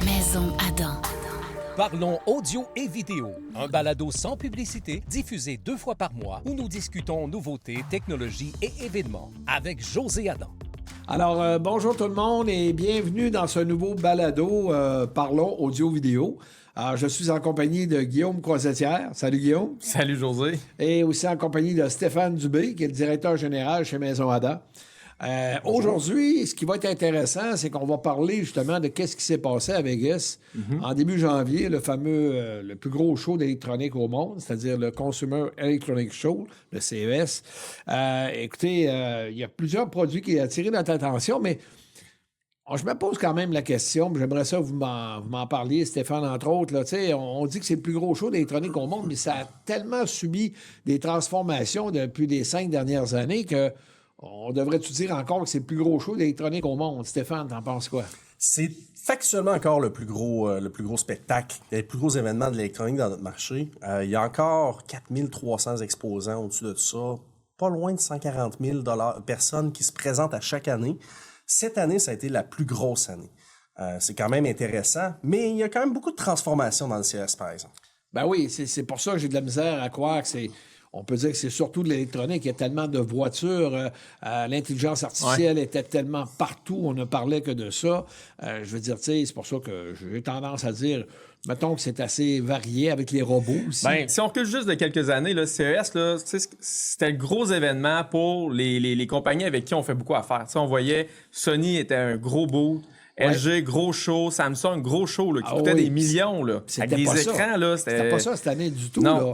Maison Adam. Parlons audio et vidéo, un balado sans publicité diffusé 2 fois par mois où nous discutons nouveautés, technologies et événements avec José Adam. Alors, bonjour tout le monde et bienvenue dans ce nouveau balado Parlons audio-vidéo. Alors, je suis en compagnie de Guillaume Croisetière. Salut Guillaume. Salut José. Et aussi en compagnie de Stéphane Dubé, qui est le directeur général chez Maison Adam. Aujourd'hui, ce qui va être intéressant, c'est qu'on va parler justement de qu'est-ce qui s'est passé à Vegas en début janvier, le fameux, le plus gros show d'électronique au monde, c'est-à-dire le Consumer Electronics Show, le CES. Écoutez, il y a plusieurs produits qui ont attiré notre attention, mais je me pose quand même la question, j'aimerais ça que vous m'en parliez, Stéphane, entre autres. Là, on dit que c'est le plus gros show d'électronique au monde, mais ça a tellement subi des transformations depuis les 5 dernières années que on devrait-tu dire encore que c'est le plus gros show d'électronique au monde? Stéphane, t'en penses quoi? C'est factuellement encore le plus gros spectacle, le plus gros événement de l'électronique dans notre marché. Il y a encore 4300 exposants au-dessus de ça, pas loin de 140 000 personnes qui se présentent à chaque année. Cette année, ça a été la plus grosse année. C'est quand même intéressant, mais il y a quand même beaucoup de transformations dans le CES, par exemple. Ben oui, c'est pour ça que j'ai de la misère à croire que c'est... On peut dire que c'est surtout de l'électronique. Il y a tellement de voitures. L'intelligence artificielle était tellement partout. On ne parlait que de ça. Je veux dire, tu sais, c'est pour ça que j'ai tendance à dire, mettons que c'est assez varié avec les robots aussi. Bien, si on recule juste de quelques années, le CES, là, c'était le gros événement pour les compagnies avec qui on fait beaucoup affaire. T'sais, on voyait Sony était un gros bout. LG, gros show. Samsung, gros show, là, qui coûtait des millions, là. C'était avec pas des ça. écrans, là. C'était pas ça cette année du tout, non, là.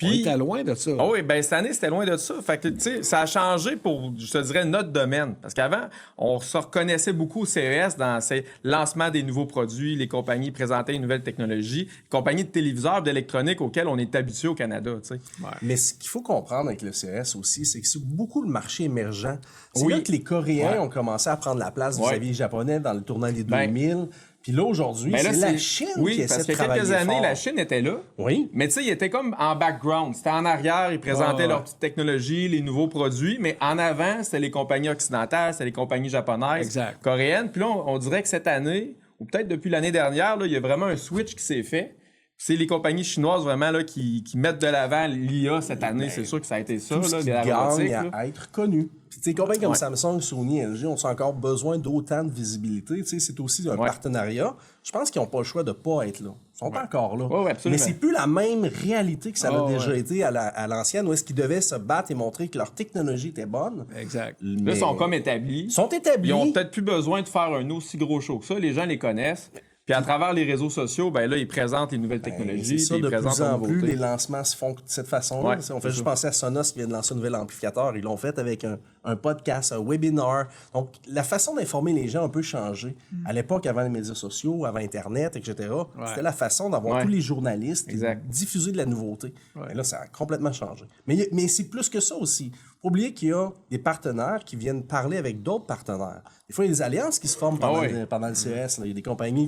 On était loin de ça. Ah oui, bien, cette année, c'était loin de ça. Fait que, tu sais, ça a changé pour, je te dirais, notre domaine. Parce qu'avant, on se reconnaissait beaucoup au CES dans ces lancements des nouveaux produits, les compagnies présentaient une nouvelle technologie, les compagnies de téléviseurs, d'électronique auxquelles on est habitué au Canada, tu sais. Ouais. Mais ce qu'il faut comprendre avec le CES aussi, c'est que c'est beaucoup le marché émergent. C'est là que les Coréens ont commencé à prendre la place vis-à-vis les Japonais dans le tournant des 2000. Puis là, aujourd'hui, c'est la Chine qui essaie de travailler fort. Oui, parce qu'il y a quelques années, la Chine était là. Oui. Mais tu sais, ils étaient comme en background. C'était en arrière, ils présentaient leur petite technologie, les nouveaux produits. Mais en avant, c'était les compagnies occidentales, c'était les compagnies japonaises, coréennes. Puis là, on dirait que cette année, ou peut-être depuis l'année dernière, là, il y a vraiment un switch qui s'est fait. C'est les compagnies chinoises vraiment là, qui mettent de l'avant l'IA cette année. C'est sûr que ça a été ça. Tout ce qui gagne à être connu. Puis des compagnies comme Samsung, Sony, LG ont encore besoin d'autant de visibilité. T'sais, c'est aussi un partenariat. Je pense qu'ils n'ont pas le choix de ne pas être là. Ils sont encore là. Mais c'est plus la même réalité que ça a déjà été à l'ancienne, où est-ce qu'ils devaient se battre et montrer que leur technologie était bonne. Exact. Là, ils sont comme établis. Ils sont établis. Ils ont peut-être plus besoin de faire un aussi gros show que ça. Les gens les connaissent. Puis à travers les réseaux sociaux, ben là, ils présentent les nouvelles technologies. C'est ça, ils de présentent plus en nouveautés. plus, les lancements se font de cette façon-là. Ouais, on fait juste penser à Sonos qui vient de lancer un nouvel amplificateur. Ils l'ont fait avec un podcast, un webinar. Donc, la façon d'informer les gens a un peu changé. À l'époque, avant les médias sociaux, avant Internet, etc., c'était la façon d'avoir tous les journalistes diffuser de la nouveauté. Et là, ça a complètement changé. Mais c'est plus que ça aussi. Faut oublier qu'il y a des partenaires qui viennent parler avec d'autres partenaires. Des fois, il y a des alliances qui se forment pendant le CES. Il y a des compagnies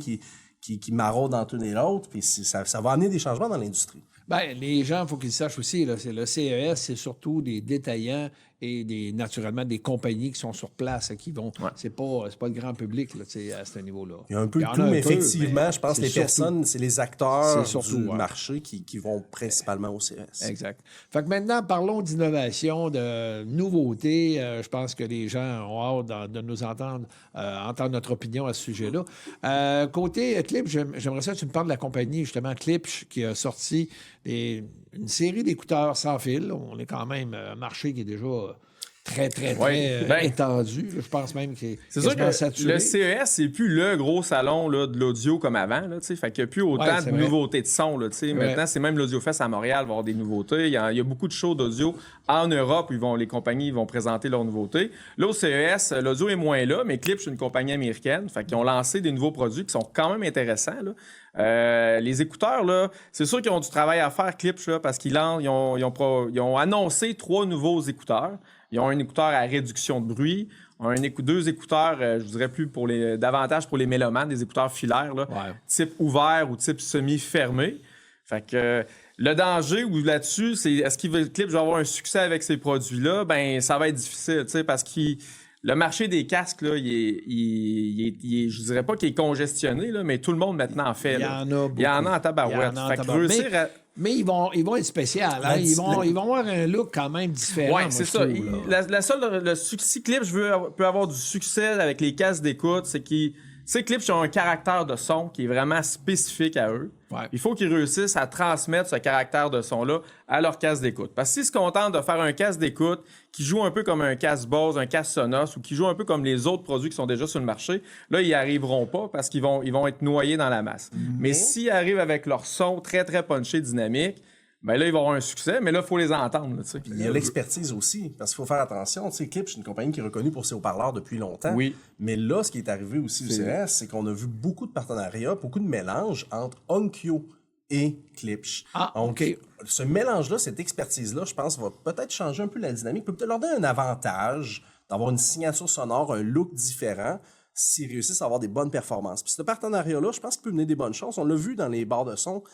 qui maraudent dans l'une et l'autre, puis ça va amener des changements dans l'industrie. Bien, les gens, il faut qu'ils sachent aussi, là, le CES, c'est surtout des détaillants et naturellement des compagnies qui sont sur place, qui vont. C'est pas le grand public là, à ce niveau-là. Il y a un peu de tout, mais effectivement, je pense que les personnes, c'est les acteurs du marché qui vont principalement au CES. Exact. Fait que maintenant, parlons d'innovation, de nouveautés. Je pense que les gens ont hâte de nous entendre notre opinion à ce sujet-là. Côté Klipsch, j'aimerais ça que tu me parles de la compagnie, justement, Klipsch, qui a sorti une série d'écouteurs sans fil. On est quand même un marché qui est déjà très étendu. Je pense même qu'il est c'est sûr que saturé. Le CES, c'est plus le gros salon là, de l'audio comme avant. Là, fait qu'il n'y a plus autant de nouveautés de son. Là, maintenant, c'est même l'AudioFest à Montréal va avoir des nouveautés. Il y a beaucoup de shows d'audio en Europe où les compagnies vont présenter leurs nouveautés. Là, au CES, l'audio est moins là, mais Klipsch, c'est une compagnie américaine. Fait qu'ils ont lancé des nouveaux produits qui sont quand même intéressants. Là. Les écouteurs, là, c'est sûr qu'ils ont du travail à faire, Klipsch, là, parce qu'ils ont annoncé 3 nouveaux écouteurs. Ils ont un écouteur à réduction de bruit, 2 écouteurs, je dirais plus davantage pour les mélomanes, des écouteurs filaires, là, type ouvert ou type semi-fermé. Fait que le danger là-dessus, c'est est-ce Klipsch va avoir un succès avec ces produits-là? Ben ça va être difficile, parce qu'ils le marché des casques, là, je dirais pas qu'il est congestionné, là, mais tout le monde maintenant en fait. Il y en a beaucoup. Il y en a en tabarouette. Mais ils vont être spéciaux. Hein? Ils vont avoir un look quand même différent. Oui, c'est ça. Si Klipsch peut avoir du succès avec les casques d'écoute, c'est qu'ils... Tu sais, Klipsch ont un caractère de son qui est vraiment spécifique à eux. Ouais. Il faut qu'ils réussissent à transmettre ce caractère de son-là à leur casque d'écoute. Parce que s'ils se contentent de faire un casque d'écoute qui joue un peu comme un casque Bose, un casque Sonos, ou qui joue un peu comme les autres produits qui sont déjà sur le marché, là, ils n'y arriveront pas parce qu'ils vont être noyés dans la masse. Mais s'ils arrivent avec leur son très, très punché, dynamique, bien là, ils vont avoir un succès, mais là, il faut les entendre. Là, il y a l'expertise aussi, parce qu'il faut faire attention. Klipsch, c'est une compagnie qui est reconnue pour ses haut-parleurs depuis longtemps. Oui. Mais là, ce qui est arrivé aussi au CES, c'est qu'on a vu beaucoup de partenariats, beaucoup de mélanges entre Onkyo et Klipsch. OK. Ce mélange-là, cette expertise-là, je pense, va peut-être changer un peu la dynamique, peut peut-être leur donner un avantage d'avoir une signature sonore, un look différent, s'ils réussissent à avoir des bonnes performances. Puis ce partenariat-là, je pense qu'il peut mener des bonnes choses. On l'a vu dans les barres de son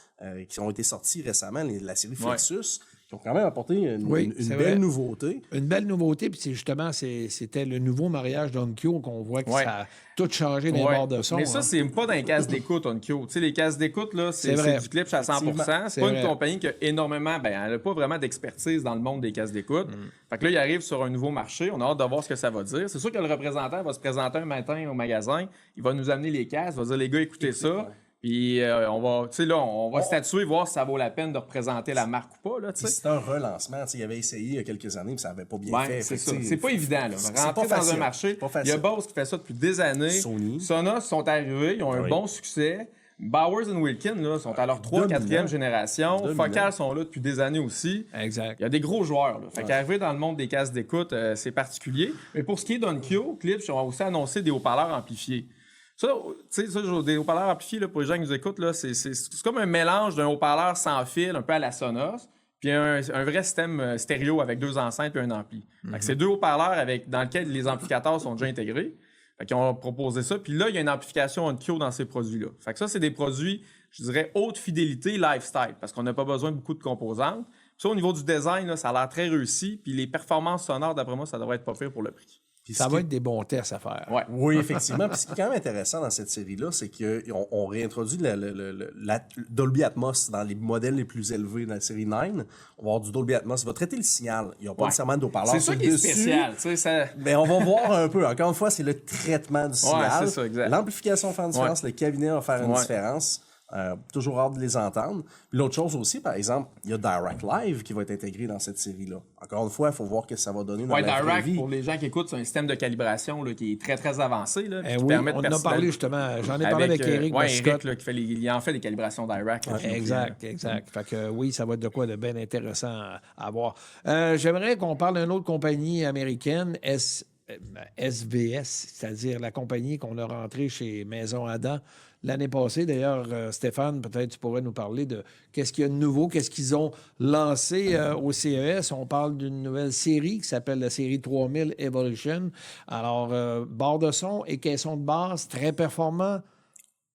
qui ont été sortis récemment, la série Flexus, qui ont quand même apporté une belle nouveauté. Une belle nouveauté, puis justement, c'était le nouveau mariage d'Onkyo qu'on voit que ça a tout changé dans les barres de son. Mais ça, c'est pas dans les casques d'écoute, Onkyo. Tu sais, les casques d'écoute, là, c'est du Klipsch à 100%. C'est pas une compagnie qui a énormément... Ben, elle n'a pas vraiment d'expertise dans le monde des casques d'écoute. Fait que là, il arrive sur un nouveau marché. On a hâte de voir ce que ça va dire. C'est sûr que le représentant va se présenter un matin au magasin. Il va nous amener les casques. Il va dire, les gars, écoutez ça. Puis on va statuer, voir si ça vaut la peine de représenter la marque ou pas. C'est un relancement. Il avait essayé il y a quelques années, mais ça n'avait pas bien fait. C'est ça. C'est pas évident. Là. Rentrer dans un marché, il y a Bose qui fait ça depuis des années. Sonos sont arrivés, ils ont un bon succès. Bowers & Wilkins là, sont à leur 3e, 4e génération. Focal sont là depuis des années aussi. Exact. Il y a des gros joueurs. Là. Fait qu'arriver dans le monde des casques d'écoute, c'est particulier. Mais pour ce qui est d'Onkyo, Klipsch ont aussi annoncé des haut-parleurs amplifiés. Ça, tu sais, des haut-parleurs amplifiés, là, pour les gens qui nous écoutent, là, c'est comme un mélange d'un haut-parleur sans fil, un peu à la Sonos, puis un vrai système stéréo avec 2 enceintes et un ampli. Fait que c'est 2 haut-parleurs dans lesquels les amplificateurs sont déjà intégrés. Fait qu'ils ont proposé ça. Puis là, il y a une amplification Onkyo dans ces produits-là. Fait que ça, c'est des produits, je dirais, haute fidélité, lifestyle, parce qu'on n'a pas besoin de beaucoup de composantes. Puis ça, au niveau du design, là, ça a l'air très réussi. Puis les performances sonores, d'après moi, ça devrait être pas pire pour le prix. Ça va être des bons tests à faire. Ouais. Oui, effectivement. Puis ce qui est quand même intéressant dans cette série-là, c'est qu'on réintroduit la Dolby Atmos dans les modèles les plus élevés dans la série 9. On va avoir du Dolby Atmos. Il va traiter le signal. Il n'y a pas nécessairement d'eau-parleur. C'est ça qui est spécial. Mais on va voir un peu. Encore une fois, c'est le traitement du signal. C'est ça, exact. L'amplification va faire une différence. Le cabinet va faire une différence. Toujours hâte de les entendre. Puis l'autre chose aussi, par exemple, il y a Direct Live qui va être intégré dans cette série-là. Encore une fois, il faut voir ce que ça va donner dans la vraie vie. Direct, pour les gens qui écoutent, c'est un système de calibration là, qui est très, très avancé. Là, qui permet de on en a parlé justement. J'en ai parlé avec Eric. Eric, là, il en fait des calibrations Direct. Là, exact. Fait que oui, ça va être de quoi de bien intéressant à voir. J'aimerais qu'on parle d'une autre compagnie américaine, SVS, c'est-à-dire la compagnie qu'on a rentrée chez Maison Adam l'année passée. D'ailleurs, Stéphane, peut-être tu pourrais nous parler de qu'est-ce qu'il y a de nouveau, qu'est-ce qu'ils ont lancé au CES. On parle d'une nouvelle série qui s'appelle la série 3000 Evolution. Alors, barre de son et caisson de basse, très performant.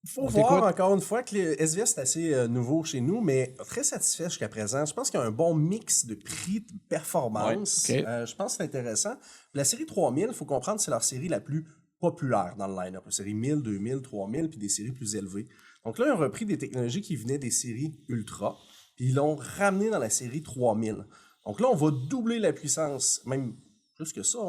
Il faut voir encore une fois que le SVS est assez nouveau chez nous, mais très satisfait jusqu'à présent. Je pense qu'il y a un bon mix de prix, de performance. Je pense que c'est intéressant. La série 3000, il faut comprendre que c'est leur série la plus populaire dans le line-up. La série 1000, 2000, 3000, puis des séries plus élevées. Donc là, ils ont repris des technologies qui venaient des séries Ultra, puis ils l'ont ramené dans la série 3000. Donc là, on va doubler la puissance, même plus que ça.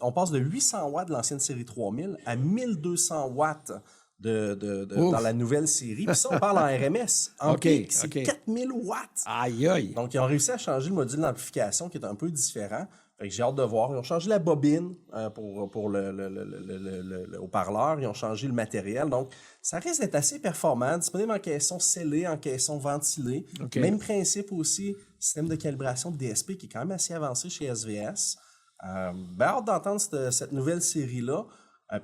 On passe de 800 watts de l'ancienne série 3000 à 1200 watts dans la nouvelle série. Puis ça, on parle en RMS. En pic, c'est 4000 watts. Aïe, aïe. Donc, ils ont réussi à changer le module d'amplification qui est un peu différent. Fait que j'ai hâte de voir. Ils ont changé la bobine pour le haut-parleur. Ils ont changé le matériel. Donc, ça risque d'être assez performant. Disponible en caisson scellée, en caisson ventilée. Même principe aussi. Système de calibration de DSP qui est quand même assez avancé chez SVS. Hâte d'entendre cette nouvelle série-là.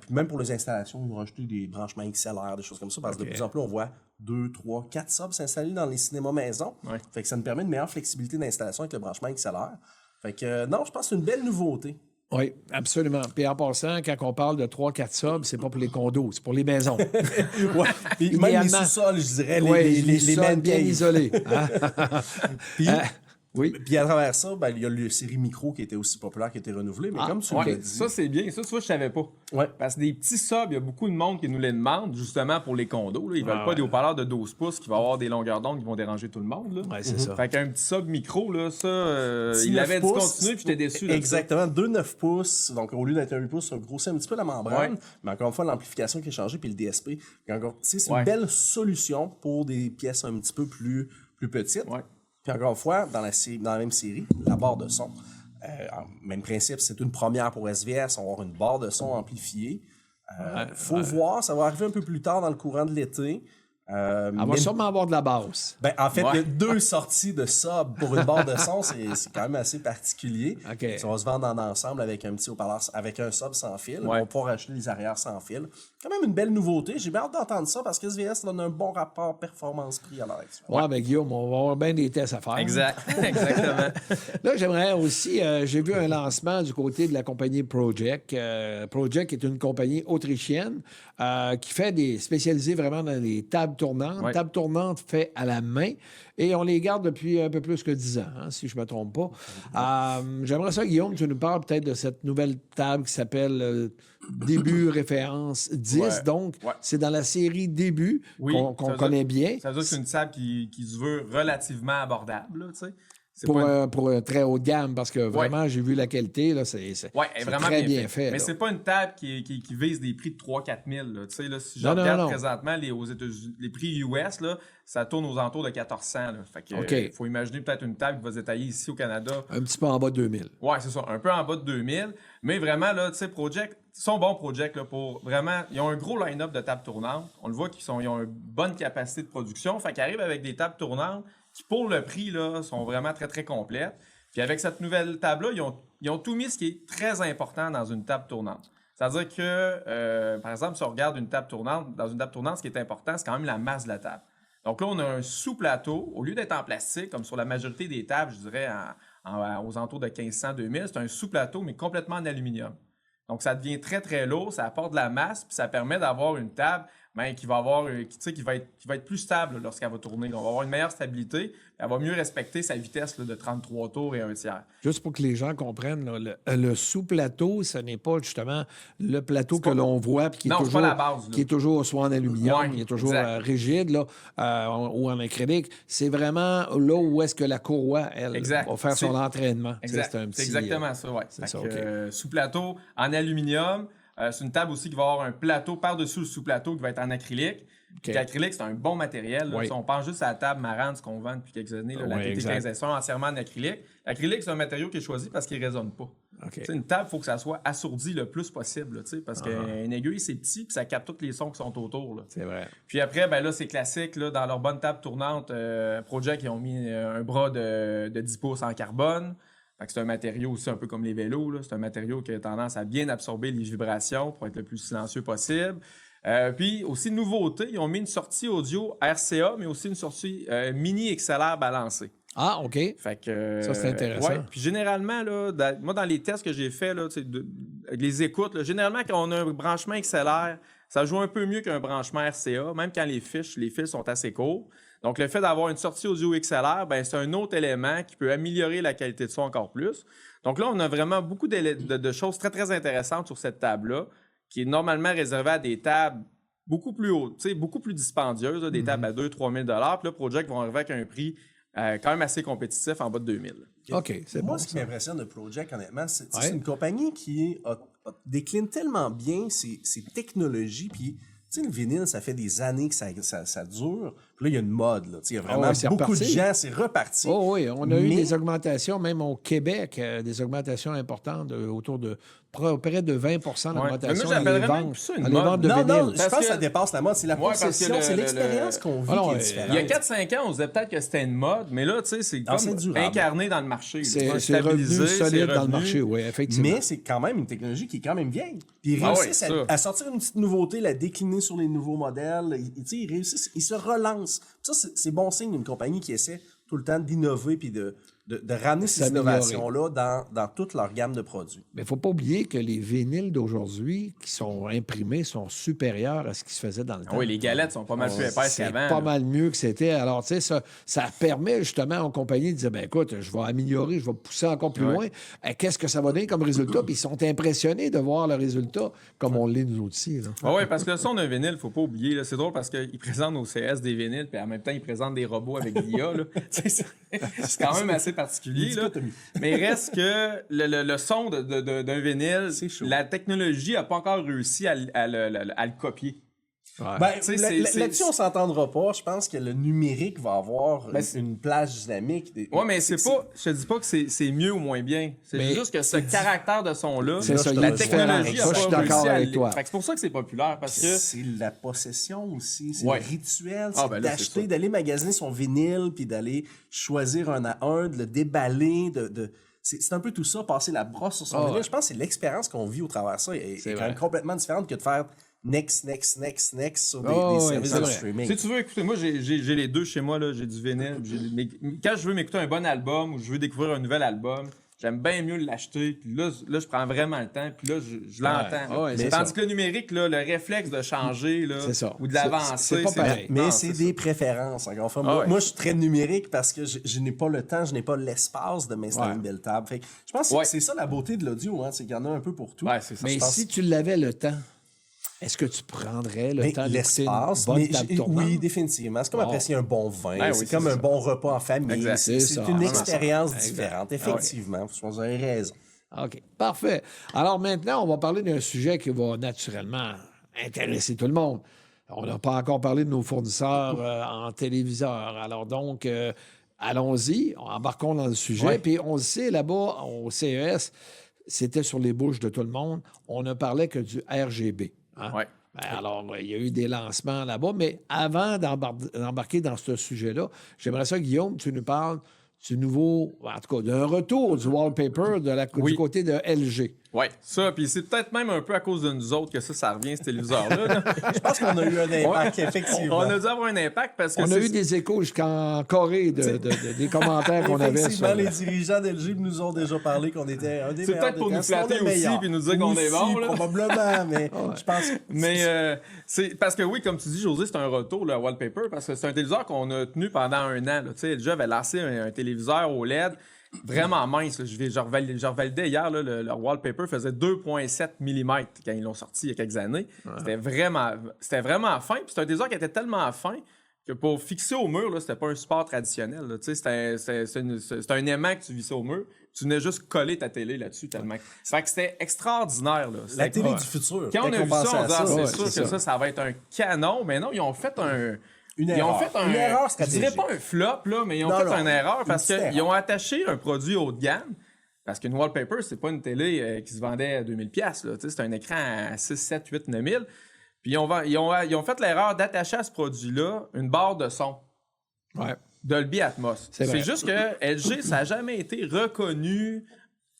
Puis même pour les installations, ils ont rajouté des branchements XLR, des choses comme ça, parce que de plus en plus, on voit 2, 3, 4 subs s'installer dans les cinémas maison. Fait que ça nous permet une meilleure flexibilité d'installation avec le branchement XLR. Fait que non, je pense que c'est une belle nouveauté. Oui, absolument. Puis en passant, quand on parle de 3-4 subs, c'est pas pour les condos, c'est pour les maisons. Même les sous-sols, je dirais, les sols bien isolés. Puis, Oui. Puis à travers ça, ben, il y a la série micro qui était aussi populaire, qui a été renouvelée. Mais comme tu l'as dit... Ça, c'est bien. Ça, tu vois, je savais pas. Ouais. Parce que des petits subs, il y a beaucoup de monde qui nous les demande, justement pour les condos. Là. Ils veulent pas des haut-parleurs de 12 pouces qui vont avoir des longueurs d'onde qui vont déranger tout le monde. Là. Ouais, c'est ça. Fait qu'un petit sub micro, là, ça, il avait dit continuer, puis j'étais déçu. De Exactement, 2 9 pouces. Donc, au lieu d'être un 8 pouces, ça grossit un petit peu la membrane. Mais encore une fois, l'amplification qui est changée, puis le DSP. C'est une belle solution pour des pièces un petit peu plus petites. Ouais. Puis encore une fois, dans la même série, la barre de son. Même principe, c'est une première pour SVS. On va avoir une barre de son amplifiée. Faut voir, ça va arriver un peu plus tard dans le courant de l'été. On va sûrement avoir de la basse. Ben, en fait, il y a 2 sorties de sub pour une barre de son, c'est quand même assez particulier. Okay. Ça va se vendre en ensemble avec un petit haut-parleur, avec un sub sans fil. On va pouvoir acheter les arrières sans fil. Quand même une belle nouveauté. J'ai bien hâte d'entendre ça parce que SVS donne un bon rapport performance-prix à l'heure actuelle. Ouais, ben Guillaume, on va avoir bien des tests à faire. Exact. Exactement. Là, j'aimerais aussi, j'ai vu un lancement du côté de la compagnie Project. Project est une compagnie autrichienne qui fait spécialisée vraiment dans les tables tournantes. Ouais. Tables tournantes faites à la main. Et on les garde depuis un peu plus que 10 ans, hein, si je ne me trompe pas. J'aimerais ça, Guillaume, tu nous parles peut-être de cette nouvelle table qui s'appelle Début Référence 10. Ouais. Donc, c'est dans la série Début qu'on connaît bien. Ça veut dire que c'est une table qui se veut relativement abordable, là, tu sais. Pour un très haut de gamme, parce que vraiment, j'ai vu la qualité, là, c'est vraiment très bien fait. Mais là. c'est pas une table qui vise des prix de 3-4 000. Là. Tu sais, là, si je regarde présentement aux États-Unis, les prix US, là, ça tourne aux alentours de 1400. Là. Fait que, faut imaginer peut-être une table qui va se détailler ici au Canada. Un petit peu en bas de 2000. Ouais, c'est ça, un peu en bas de 2000. Mais vraiment, là, tu sais, Project, ils sont bons Project là, pour vraiment. Ils ont un gros line-up de tables tournantes. On le voit qu'ils ont une bonne capacité de production. Fait qu'ils arrivent avec des tables tournantes qui, pour le prix, là, sont vraiment très, très complètes. Puis avec cette nouvelle table-là, ils ont tout mis ce qui est très important dans une table tournante. C'est-à-dire que, par exemple, si on regarde une table tournante, dans une table tournante, ce qui est important, c'est quand même la masse de la table. Donc là, on a un sous-plateau. Au lieu d'être en plastique, comme sur la majorité des tables, je dirais aux alentours de 1500-2000, c'est un sous-plateau, mais complètement en aluminium. Donc, ça devient très, très lourd, ça apporte de la masse, puis ça permet d'avoir une table qui va être plus stable lorsqu'elle va tourner. On va avoir une meilleure stabilité, elle va mieux respecter sa vitesse de 33 tours et 1/3. Juste pour que les gens comprennent, là, le sous-plateau, ce n'est pas justement le plateau que l'on voit, puis qui est toujours soit en aluminium, qui est toujours rigide, là, ou en acrylique. C'est vraiment là où est-ce que la courroie, elle, va faire son entraînement. Exact. C'est exactement ça, oui. Sous-plateau en aluminium. C'est une table aussi qui va avoir un plateau par-dessus le sous-plateau qui va être en acrylique. L'acrylique, c'est un bon matériel. Si on pense juste à la table Marantz ce qu'on vend depuis quelques années, la TT15S1 entièrement en acrylique. L'acrylique, c'est un matériau qui est choisi parce qu'il ne résonne pas. Une table, il faut que ça soit assourdi le plus possible, parce qu'une aiguille, c'est petit et ça capte tous les sons qui sont autour. Là. C'est vrai. Puis après, ben là, c'est classique. Là, dans leur bonne table tournante, Project, ils ont mis un bras de 10 pouces en carbone. C'est un matériau aussi un peu comme les vélos. C'est un matériau qui a tendance à bien absorber les vibrations pour être le plus silencieux possible. Puis aussi, nouveauté, ils ont mis une sortie audio RCA, mais aussi une sortie mini XLR balancée. Ah, OK. Fait que, ça, c'est intéressant. Ouais. Puis généralement, là, moi, dans les tests que j'ai faits, avec les écoutes, là, généralement, quand on a un branchement XLR, ça joue un peu mieux qu'un branchement RCA, même quand les fils sont assez courts. Donc, le fait d'avoir une sortie audio XLR, ben, c'est un autre élément qui peut améliorer la qualité de son encore plus. Donc là, on a vraiment beaucoup de choses très, très intéressantes sur cette table-là, qui est normalement réservée à des tables beaucoup plus hautes, beaucoup plus dispendieuses, des tables à 2-3 000 $. Puis là, Project vont arriver avec un prix quand même assez compétitif en bas de 2 000 $. OK, c'est Moi, bon. ce qui m'impressionne de Project, honnêtement, c'est une compagnie qui décline tellement bien ses technologies, puis tu sais, le vinyle, ça fait des années que ça dure. Puis là, il y a une mode. Il y a vraiment beaucoup de gens, c'est reparti. Oh oui, on a eu des augmentations, même au Québec, des augmentations importantes, autour de près de 20 d'augmentation dans les ventes. Non, je pense que ça dépasse la mode. C'est la possession, c'est l'expérience qu'on vit qui est différente. Il y a 4-5 ans, on disait peut-être que c'était une mode, mais là, tu sais, c'est comme incarné dans le marché. C'est revenu solide dans le marché, oui, effectivement. Mais c'est quand même une technologie qui est quand même vieille. Puis ils réussissent à sortir une petite nouveauté, la décliner sur les nouveaux modèles. Ils réussissent, ils se relancent. Ça, c'est bon signe d'une compagnie qui essaie tout le temps d'innover puis de de ramener ces innovations-là dans toute leur gamme de produits. Mais il ne faut pas oublier que les vinyles d'aujourd'hui qui sont imprimés sont supérieurs à ce qui se faisait dans le temps. Oui, les galettes sont pas mal plus épaisses qu'avant. C'est pas mal mieux que c'était. Alors, tu sais, ça permet justement aux compagnies de dire, ben écoute, je vais améliorer, je vais pousser encore plus loin. Qu'est-ce que ça va donner comme résultat? Puis ils sont impressionnés de voir le résultat comme on l'est nous aussi. Oui, parce que le son d'un vinyle, il ne faut pas oublier. Là, c'est drôle parce qu'ils présentent au CS des vinyles, puis en même temps, ils présentent des robots avec l'IA. C'est quand même assez particulier. Là. Mais il reste que le son d'un vinyle, la technologie n'a pas encore réussi à le copier. Ouais. Là-dessus, on s'entendra pas. Je pense que le numérique va avoir une place dynamique. Oui, mais c'est pas. Je te dis pas que c'est mieux ou moins bien. C'est juste que ce caractère de son-là, la technologie n'a pas réussi à le. C'est pour ça que c'est populaire. Parce que c'est la possession aussi. C'est le rituel. C'est d'acheter, d'aller magasiner son vinyle, puis d'aller choisir un à un, de le déballer, c'est un peu tout ça, passer la brosse sur son vinyle. Je pense que c'est l'expérience qu'on vit au travers de ça est quand même complètement différente que de faire next sur des services de streaming. Si tu veux écouter, moi j'ai les deux chez moi, là, j'ai du vinyle. Quand je veux m'écouter un bon album ou je veux découvrir un nouvel album, j'aime bien mieux l'acheter. Puis là, je prends vraiment le temps. Puis là, je l'entends. Tandis que le numérique, là, le réflexe de changer là, ou de l'avancer, c'est pas pareil. Mais c'est des préférences. Encore une fois. Moi, je suis très numérique parce que je n'ai pas le temps, je n'ai pas l'espace de m'installer une belle table. Fait que je pense que c'est ça la beauté de l'audio, c'est qu'il y en a un peu pour tout. C'est ça. Mais si tu l'avais le temps, est-ce que tu prendrais le temps d'écouter une bonne table tournante? Oui, définitivement. C'est comme apprécier un bon vin. C'est comme un bon repas en famille. C'est une expérience différente. Effectivement. Vous avez raison. OK. Parfait. Alors maintenant, on va parler d'un sujet qui va naturellement intéresser tout le monde. On n'a pas encore parlé de nos fournisseurs en téléviseur. Alors donc, allons-y. Embarquons dans le sujet. Puis on le sait, là-bas, au CES, c'était sur les bouches de tout le monde. On ne parlait que du RGB. Alors, il y a eu des lancements là-bas, mais avant d'embarquer dans ce sujet-là, j'aimerais ça, Guillaume, tu nous parles du nouveau, en tout cas, d'un retour du wallpaper du côté de LG. Oui, ça, puis c'est peut-être même un peu à cause de nous autres que ça revient, ce téléviseur-là. Je pense qu'on a eu un impact, effectivement. On a dû avoir un impact parce que on a eu des échos jusqu'en Corée des commentaires qu'on avait. Effectivement, les dirigeants d'LG nous ont déjà parlé qu'on était un des meilleurs. C'est peut-être pour nous flatter aussi puis nous dire qu'on est bon. Probablement, mais je pense... Mais c'est parce que oui, comme tu dis, José, c'est un retour, le wallpaper, parce que c'est un téléviseur qu'on a tenu pendant un an. LG avait lancé un téléviseur OLED vraiment mince. Je revalidais hier, là, le wallpaper faisait 2,7 mm quand ils l'ont sorti il y a quelques années. C'était vraiment fin. Puis c'est un téléviseur qui était tellement fin que pour fixer au mur, là, c'était pas un support traditionnel. C'était un aimant que tu vissais au mur. Tu venais juste coller ta télé là-dessus tellement. Fait que c'était extraordinaire. Là. La télé du futur. Quand on a vu ça, on dit c'est sûr que ça va être un canon. Mais non, ils ont fait une erreur stratégique. Je dirais pas un flop, là, mais ils ont fait une erreur parce qu'ils ont attaché un produit haut de gamme. Parce qu'une wallpaper, c'est pas une télé qui se vendait à 2000$. C'est un écran à 6, 7, 8, 9000$. Puis ils ont fait l'erreur d'attacher à ce produit-là une barre de son. Dolby Atmos. C'est juste que LG, ça n'a jamais été reconnu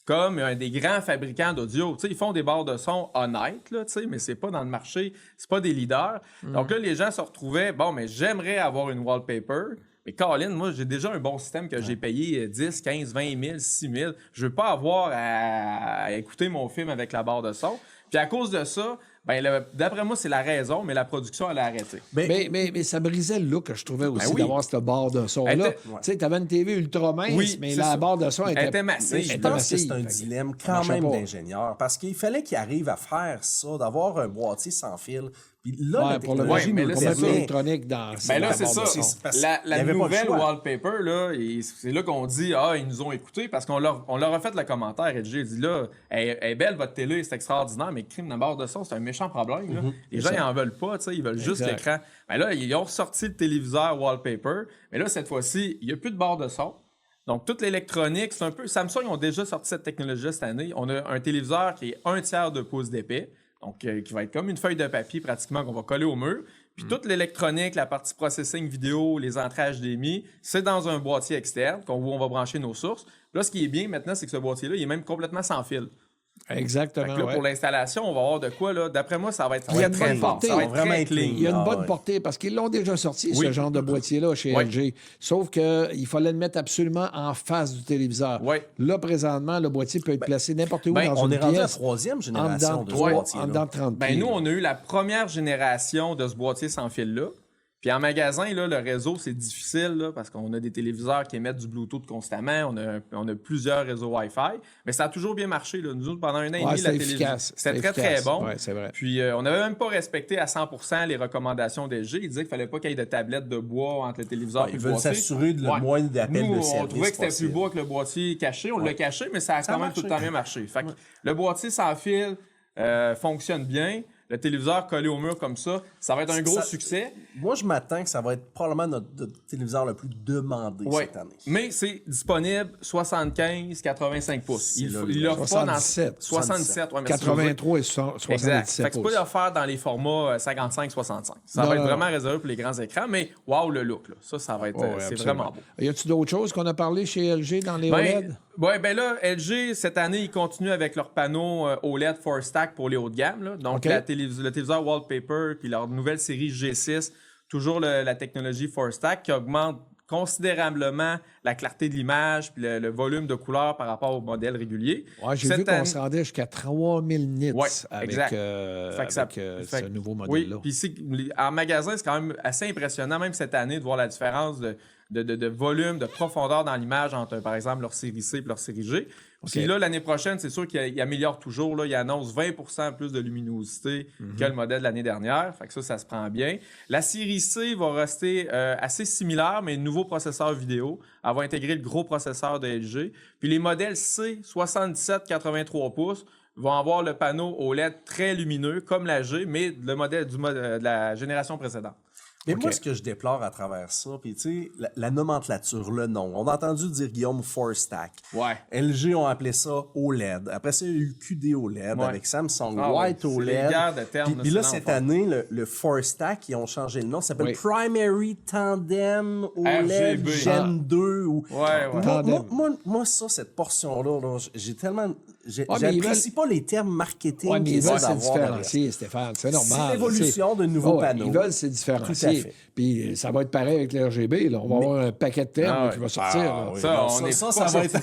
comme un des grands fabricants d'audio. Ils font des barres de son honnêtes, là, mais c'est pas dans le marché, c'est pas des leaders. Donc là, les gens se retrouvaient, bon, mais j'aimerais avoir une wallpaper, mais Colin, moi, j'ai déjà un bon système que j'ai payé 10, 15, 20 000, 6 000. Je veux pas avoir à écouter mon film avec la barre de son. Puis à cause de ça, d'après moi, c'est la raison, mais la production, elle a arrêté. Mais ça brisait le look que je trouvais aussi d'avoir cette barre de son-là. Tu sais, tu avais une TV ultra mince, mais la barre de son était massive. Je pense que c'est un dilemme quand même d'ingénieur, parce qu'il fallait qu'il arrive à faire ça, d'avoir un boîtier sans fil. Puis là, pour le mettre électronique dans là, c'est ça. La nouvelle wallpaper, là, c'est là qu'on dit, ils nous ont écoutés parce qu'on leur a fait le commentaire. LG a dit, là, elle est belle, votre télé, c'est extraordinaire, mais crime de barre de son, c'est un méchant problème. Là. Les gens, ils en veulent pas, ils veulent juste l'écran. Mais là, ils ont ressorti le téléviseur wallpaper, mais là, cette fois-ci, il n'y a plus de barre de son. Donc, toute l'électronique, c'est un peu... Samsung ont déjà sorti cette technologie cette année. On a un téléviseur qui est 1/3 de pouce d'épais. Donc, qui va être comme une feuille de papier pratiquement qu'on va coller au mur. Puis toute l'électronique, la partie processing vidéo, les entrées HDMI, c'est dans un boîtier externe où on va brancher nos sources. Là, ce qui est bien maintenant, c'est que ce boîtier-là, il est même complètement sans fil. Exactement. Fait que là, pour l'installation, on va avoir de quoi, là. D'après moi, ça va être Il y a une bonne portée. Ça va être vraiment clean. Il y a une bonne portée parce qu'ils l'ont déjà sorti, ce genre de boîtier-là, chez LG. Sauf qu'il fallait le mettre absolument en face du téléviseur. Là, présentement, le boîtier peut être placé n'importe où dans une pièce. On est rendu à la 3e génération de ce boîtier-là. En dedans de 30 pieds. Nous, on a eu la première génération de ce boîtier sans fil-là. Puis en magasin, là, le réseau, c'est difficile là, parce qu'on a des téléviseurs qui émettent du Bluetooth constamment. On a plusieurs réseaux Wi-Fi. Mais ça a toujours bien marché. Là. Nous, pendant un an et demi, la télévision, c'était très, très bon. Ouais, c'est vrai. Puis on n'avait même pas respecté à 100% les recommandations d'LG. Ils disaient qu'il ne fallait pas qu'il y ait de tablettes de bois entre le téléviseur et le boîtier. Ils veulent s'assurer de le moins d'appels de service. On trouvait que c'était plus beau que le boîtier caché. On l'a caché, mais ça a quand même tout le temps bien marché. Fait que le boîtier sans fil fonctionne bien. Le téléviseur collé au mur comme ça va être un gros succès. Moi, je m'attends que ça va être probablement notre téléviseur le plus demandé cette année. Mais c'est disponible 75-85 pouces. Il offre pas dans 67. Ouais, 83 et 77 exact. Fait que c'est pouces. pas d'affaire dans les formats 55-65. Ça va être vraiment réservé pour les grands écrans, mais wow, le look, là. Ça va être c'est vraiment beau. Y a-tu d'autres choses qu'on a parlé chez LG dans les OLED? Oui, ben là, LG, cette année, ils continuent avec leur panneau OLED 4Stack pour les hauts de gamme. Là. Donc, le téléviseur Wallpaper puis leur nouvelle série G6, toujours la technologie 4Stack qui augmente considérablement la clarté de l'image puis le volume de couleurs par rapport au modèle régulier. Ouais, j'ai vu qu'on se rendait jusqu'à 3000 nits avec ce nouveau modèle-là. Oui, puis en magasin, c'est quand même assez impressionnant, même cette année, de voir la différence de volume, de profondeur dans l'image entre, par exemple, leur série C et leur série G. Puis là, l'année prochaine, c'est sûr qu'il améliore toujours. Là, il annonce 20% plus de luminosité que le modèle de l'année dernière. Fait que ça se prend bien. La série C va rester assez similaire, mais nouveau processeur vidéo. Elle va intégrer le gros processeur de LG. Puis les modèles C, 77-83 pouces, vont avoir le panneau OLED très lumineux, comme la G, mais le modèle de la génération précédente. Mais moi, ce que je déplore à travers ça, puis tu sais, la nomenclature, le nom. On a entendu dire, Guillaume, 4Stack. Ouais. LG ont appelé ça OLED. Après ça, il y a eu QD OLED avec Samsung White OLED. C'est les guerres de termes. Puis là, cette année, le 4Stack, ils ont changé le nom. Ça s'appelle Primary Tandem OLED RGB. Gen 2. Moi, cette portion-là, j'ai tellement... J'apprécie pas les termes marketing mais ils veulent se d'avoir. différencier, Stéphane. C'est normal. C'est l'évolution de nouveaux panneaux. Ils veulent se différencier. Puis ça va être pareil avec les RGB. Là. On va avoir un paquet de termes qui va sortir. Ça va être...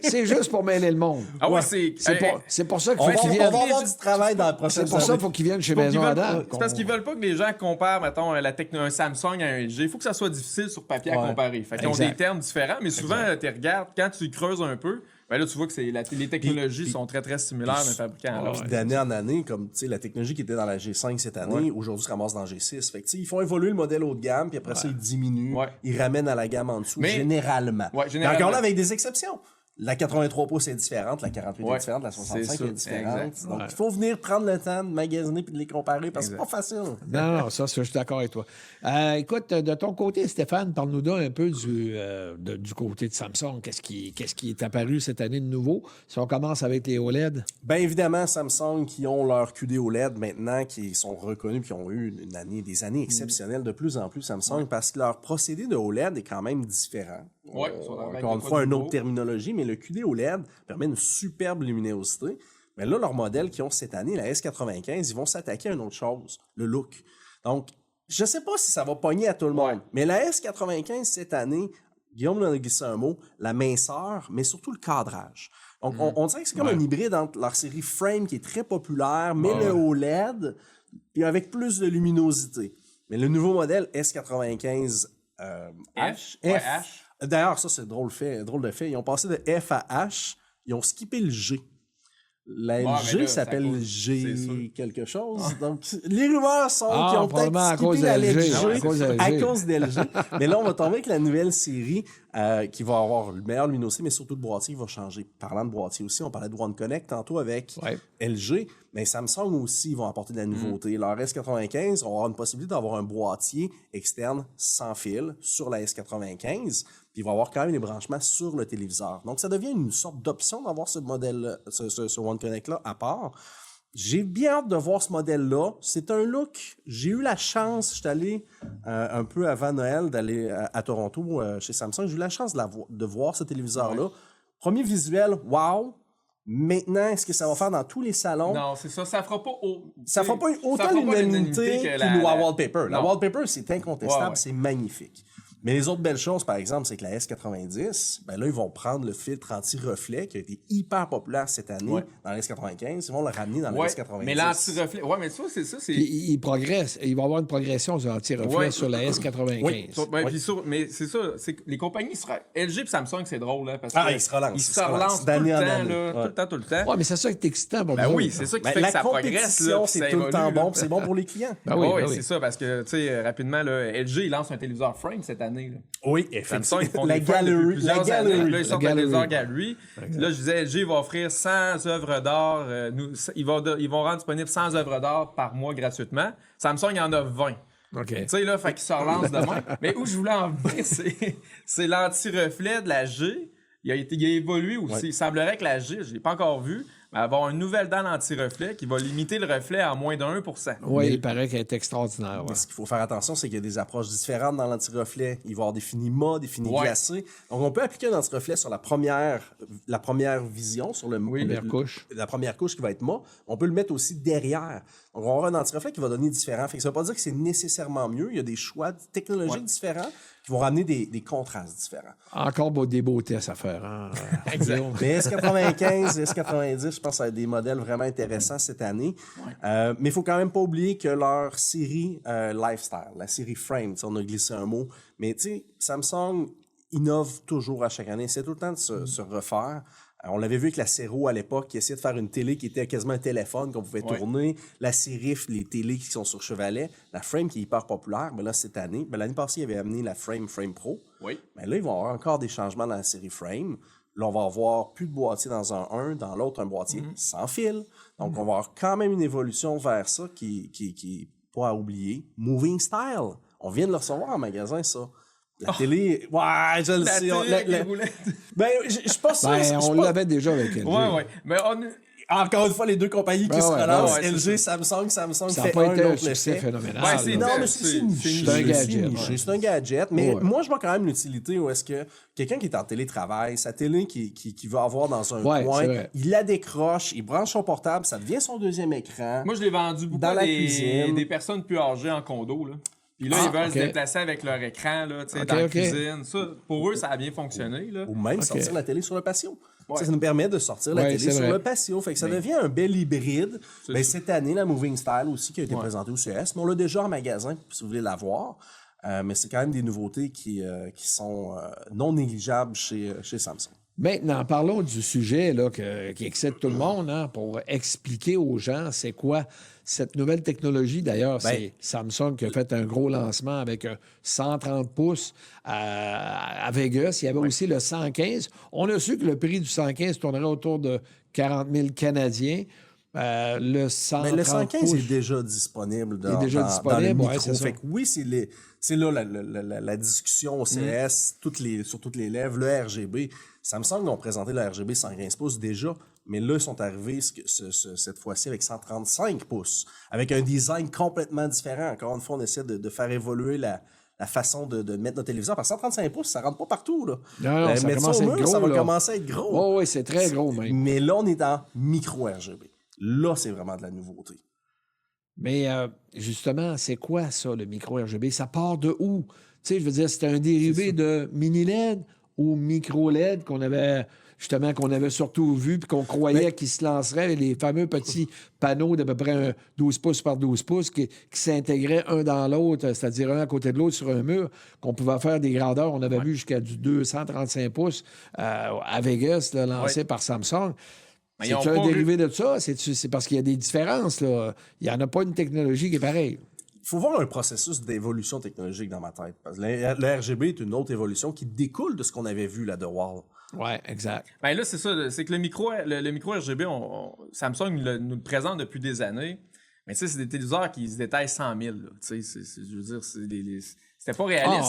C'est juste pour mêler le monde. Ah ouais, c'est pour ça qu'il faut qu'ils viennent. viennent. On va avoir du travail dans le prochain. C'est pour ça qu'il faut qu'ils viennent chez Maison Adam. C'est parce qu'ils veulent pas que les gens comparent, mettons, un Samsung à un LG. Il faut que ça soit difficile sur papier à comparer. Fait qu'ils ont des termes différents, mais souvent, tu regardes, quand tu creuses un peu, ben là, tu vois que les technologies sont très, très similaires d'un fabricant à l'autre. D'année en année, comme la technologie qui était dans la G5 cette année, aujourd'hui se ramasse dans la G6. Fait que, ils font évoluer le modèle haut de gamme, puis après ça, ils diminuent, ils ramènent à la gamme en dessous, généralement. Encore là, avec des exceptions. La 83 pouces est différente, la 48 est différente, la 65 est différente. Exact. Donc, il faut venir prendre le temps de magasiner puis de les comparer parce que c'est pas facile. Non, ça, je suis d'accord avec toi. Écoute, de ton côté, Stéphane, parle-nous donc un peu du côté de Samsung. Qu'est-ce qui est apparu cette année de nouveau? Si on commence avec les OLED. Bien évidemment, Samsung qui ont leur QD OLED maintenant, qui sont reconnus puis qui ont eu des années exceptionnelles de plus en plus Samsung parce que leur procédé de OLED est quand même différent. Encore une fois, une autre terminologie, mais le QD OLED permet une superbe luminosité. Mais là, leur modèle qu'ils ont cette année, la S95, ils vont s'attaquer à une autre chose, le look. Donc, je ne sais pas si ça va pogner à tout le monde, mais la S95 cette année, Guillaume en a glissé un mot, la minceur, mais surtout le cadrage. Donc, on dirait que c'est comme un hybride entre leur série Frame qui est très populaire, mais le OLED, puis avec plus de luminosité. Mais le nouveau modèle S95 H. D'ailleurs, ça, c'est drôle de fait. Ils ont passé de F à H, ils ont skippé le G. La LG s'appelle G quelque chose. Donc, les rumeurs sont qu'ils ont peut-être skippé la lettre G à cause d'LG. Mais là, on va tomber avec la nouvelle série qui va avoir le meilleur luminosité, mais surtout le boîtier qui va changer. Parlant de boîtier aussi, on parlait de One Connect tantôt avec LG, mais Samsung aussi vont apporter de la nouveauté. Leur S95, on va avoir une possibilité d'avoir un boîtier externe sans fil sur la S95. Puis il va y avoir quand même des branchements sur le téléviseur. Donc, ça devient une sorte d'option d'avoir ce modèle, ce One Connect-là à part. J'ai bien hâte de voir ce modèle-là. C'est un look. J'ai eu la chance, je suis allé un peu avant Noël d'aller à Toronto chez Samsung. J'ai eu la chance de voir ce téléviseur-là. Premier visuel, wow! Maintenant, est-ce que ça va faire dans tous les salons? Non, c'est ça. Ça fera pas autant l'unanimité que la wallpaper. La non. wallpaper, c'est incontestable, Ouais. c'est magnifique. Mais les autres belles choses, par exemple, c'est que la S90, ben là, ils vont prendre le filtre anti-reflet qui a été hyper populaire cette année dans la S95. Ils vont le ramener dans la S90. Mais l'anti-reflet, mais ça, c'est ça. Il progresse. Il va y avoir une progression sur l'anti-reflet sur la S95. Mais c'est ça. Les compagnies LG et Samsung, c'est drôle. Hein, parce que ils se relancent. Ils se relancent tout le temps, tout le temps. Oui, mais c'est ça qui est excitant pour Ben nous. oui, c'est ça qui fait que ça progresse. La compétition, c'est tout le temps bon. C'est bon pour les clients. Oui, c'est ça. Parce que, tu sais, rapidement, LG, il lance un téléviseur frame cette année. Oui, Samsung, ils font la galerie. Là, ils sortent un téléviseur gallery. Là, je disais, LG va offrir 100 œuvres d'art. Ils vont rendre disponible 100 œuvres d'art par mois gratuitement. Samsung, il y en a 20. OK. Tu sais, là, fait qu'ils se relancent demain. Mais où je voulais en venir, c'est l'anti-reflet de la G. Il a évolué aussi. Ouais. Il semblerait que la G, je ne l'ai pas encore vu, mais avoir une nouvelle dent anti-reflet qui va limiter le reflet à moins de 1%. Oui, il paraît qu'elle est extraordinaire. Ouais. Mais ce qu'il faut faire attention, c'est qu'il y a des approches différentes dans l'anti-reflet. Il va y avoir des finis mat, des finis glacés. Donc, on peut appliquer un anti-reflet sur la première vision, sur la première couche qui va être mat. On peut le mettre aussi derrière. Donc, on va avoir un anti-reflet qui va donner différent. Fait que ça ne veut pas dire que c'est nécessairement mieux. Il y a des choix technologiques différents qui vont ramener des contrastes différents. Encore des beaux tests à faire. Hein? Exact. Mais S95, S90, je pense que ça va être des modèles vraiment intéressants cette année. Ouais. Mais il ne faut quand même pas oublier que leur série Lifestyle, la série Frame, on a glissé un mot, mais tu sais, Samsung innove toujours à chaque année. C'est tout le temps de se refaire. On l'avait vu avec la Cero à l'époque, qui essayait de faire une télé qui était quasiment un téléphone qu'on pouvait tourner. La Serif, les télés qui sont sur chevalet. La Frame qui est hyper populaire. Mais là, cette année, l'année passée, ils avaient amené la Frame Pro. Oui. Mais là, ils vont avoir encore des changements dans la série Frame. Là, on va avoir plus de boîtier dans un, dans l'autre, un boîtier sans fil. Donc, on va avoir quand même une évolution vers ça qui est pas à oublier. Moving Style. On vient de le recevoir en magasin, ça. La télé, ouais, je le sais. Ben, je suis pas sûr. On l'avait déjà avec LG. Oui. Mais encore une fois, les deux compagnies qui se relancent, LG, Samsung ça fait pas été un succès phénoménal. Non, mais c'est un gadget. C'est un gadget. Mais moi, je vois quand même l'utilité où est-ce que quelqu'un qui est en télétravail, sa télé qui va avoir dans un coin, il la décroche, il branche son portable, ça devient son deuxième écran. Moi, je l'ai vendu beaucoup à des personnes plus âgées en condo, là. Puis là, ils veulent se déplacer avec leur écran là, dans la cuisine. Ça, pour eux, ça a bien fonctionné. Là. Ou même sortir la télé sur le patio. Ça nous permet de sortir la télé sur le patio. Fait que ça devient un bel hybride. Cette année, la Moving Style aussi qui a été présentée au CES. Mais on l'a déjà en magasin, si vous voulez la voir. Mais c'est quand même des nouveautés qui sont non négligeables chez Samsung. Maintenant, parlons du sujet là, qui excite tout le monde pour expliquer aux gens c'est quoi cette nouvelle technologie. D'ailleurs, c'est Samsung qui a fait un gros lancement avec un 130 pouces à Vegas. Il y avait aussi le 115. On a su que le prix du 115 tournerait autour de 40 000 Canadiens. Le 130 mais le 115 pouces, est déjà disponible dans le micro. Fait que oui, c'est là la discussion au CES, sur toutes les lèvres, le RGB. Samsung ont présenté le RGB 115 pouces déjà, mais là, ils sont arrivés cette fois-ci avec 135 pouces, avec un design complètement différent. Encore une fois, on essaie de faire évoluer la façon de mettre notre téléviseur. Parce que 135 pouces, ça rentre pas partout. Là. Non, ça commence à être gros. Ça va commencer à être gros. Oh, oui, c'est très gros même. Mais là, on est dans micro-RGB. Là, c'est vraiment de la nouveauté. Mais justement, c'est quoi ça, le micro-RGB? Ça part de où? Tu sais, je veux dire, c'était un dérivé de mini-LED ou micro-LED qu'on avait surtout vu puis qu'on croyait qu'ils se lanceraient, les fameux petits panneaux d'à peu près 12 pouces par 12 pouces qui s'intégraient un dans l'autre, c'est-à-dire un à côté de l'autre sur un mur, qu'on pouvait faire des grandeurs. On avait vu jusqu'à du 235 pouces à Vegas, là, lancé par Samsung. C'est-tu un dérivé de ça? C'est parce qu'il y a des différences, là. Il n'y en a pas une technologie qui est pareille. Il faut voir un processus d'évolution technologique dans ma tête. Parce que le RGB est une autre évolution qui découle de ce qu'on avait vu là de Wall. Oui, exact. Bien là, c'est ça. C'est que le micro RGB, Samsung nous le présente depuis des années. Mais tu sais, c'est des téléviseurs qui se détaillent 100 000. Tu sais, je veux dire, c'était pas réaliste.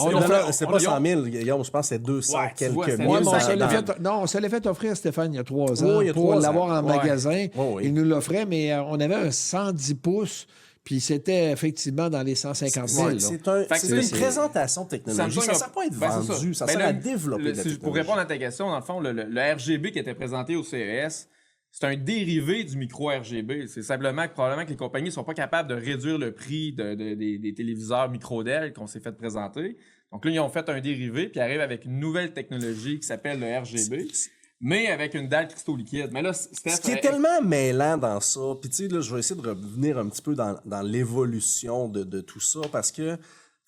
C'était pas 100 000, Guillaume, je pense que c'était 200 quelques mille. On se l'est fait offrir, Stéphane, il y a 3 ans, pour l'avoir en magasin. Il nous l'offrait, mais on avait un 110 pouces. Puis c'était effectivement dans les 150 000. C'est une présentation technologique. Ça ne sert pas à être vendu, ça sert à développer la technologie. Pour répondre à ta question, dans le fond, le RGB qui était présenté au CES, c'est un dérivé du micro RGB. C'est simplement que probablement que les compagnies sont pas capables de réduire le prix des téléviseurs micro LED qu'on s'est fait présenter. Donc là, ils ont fait un dérivé, puis ils arrivent avec une nouvelle technologie qui s'appelle le RGB, mais avec une dalle cristaux liquide. Mais là, ce qui est tellement mêlant dans ça, puis tu sais, là, je vais essayer de revenir un petit peu dans l'évolution de tout ça, parce que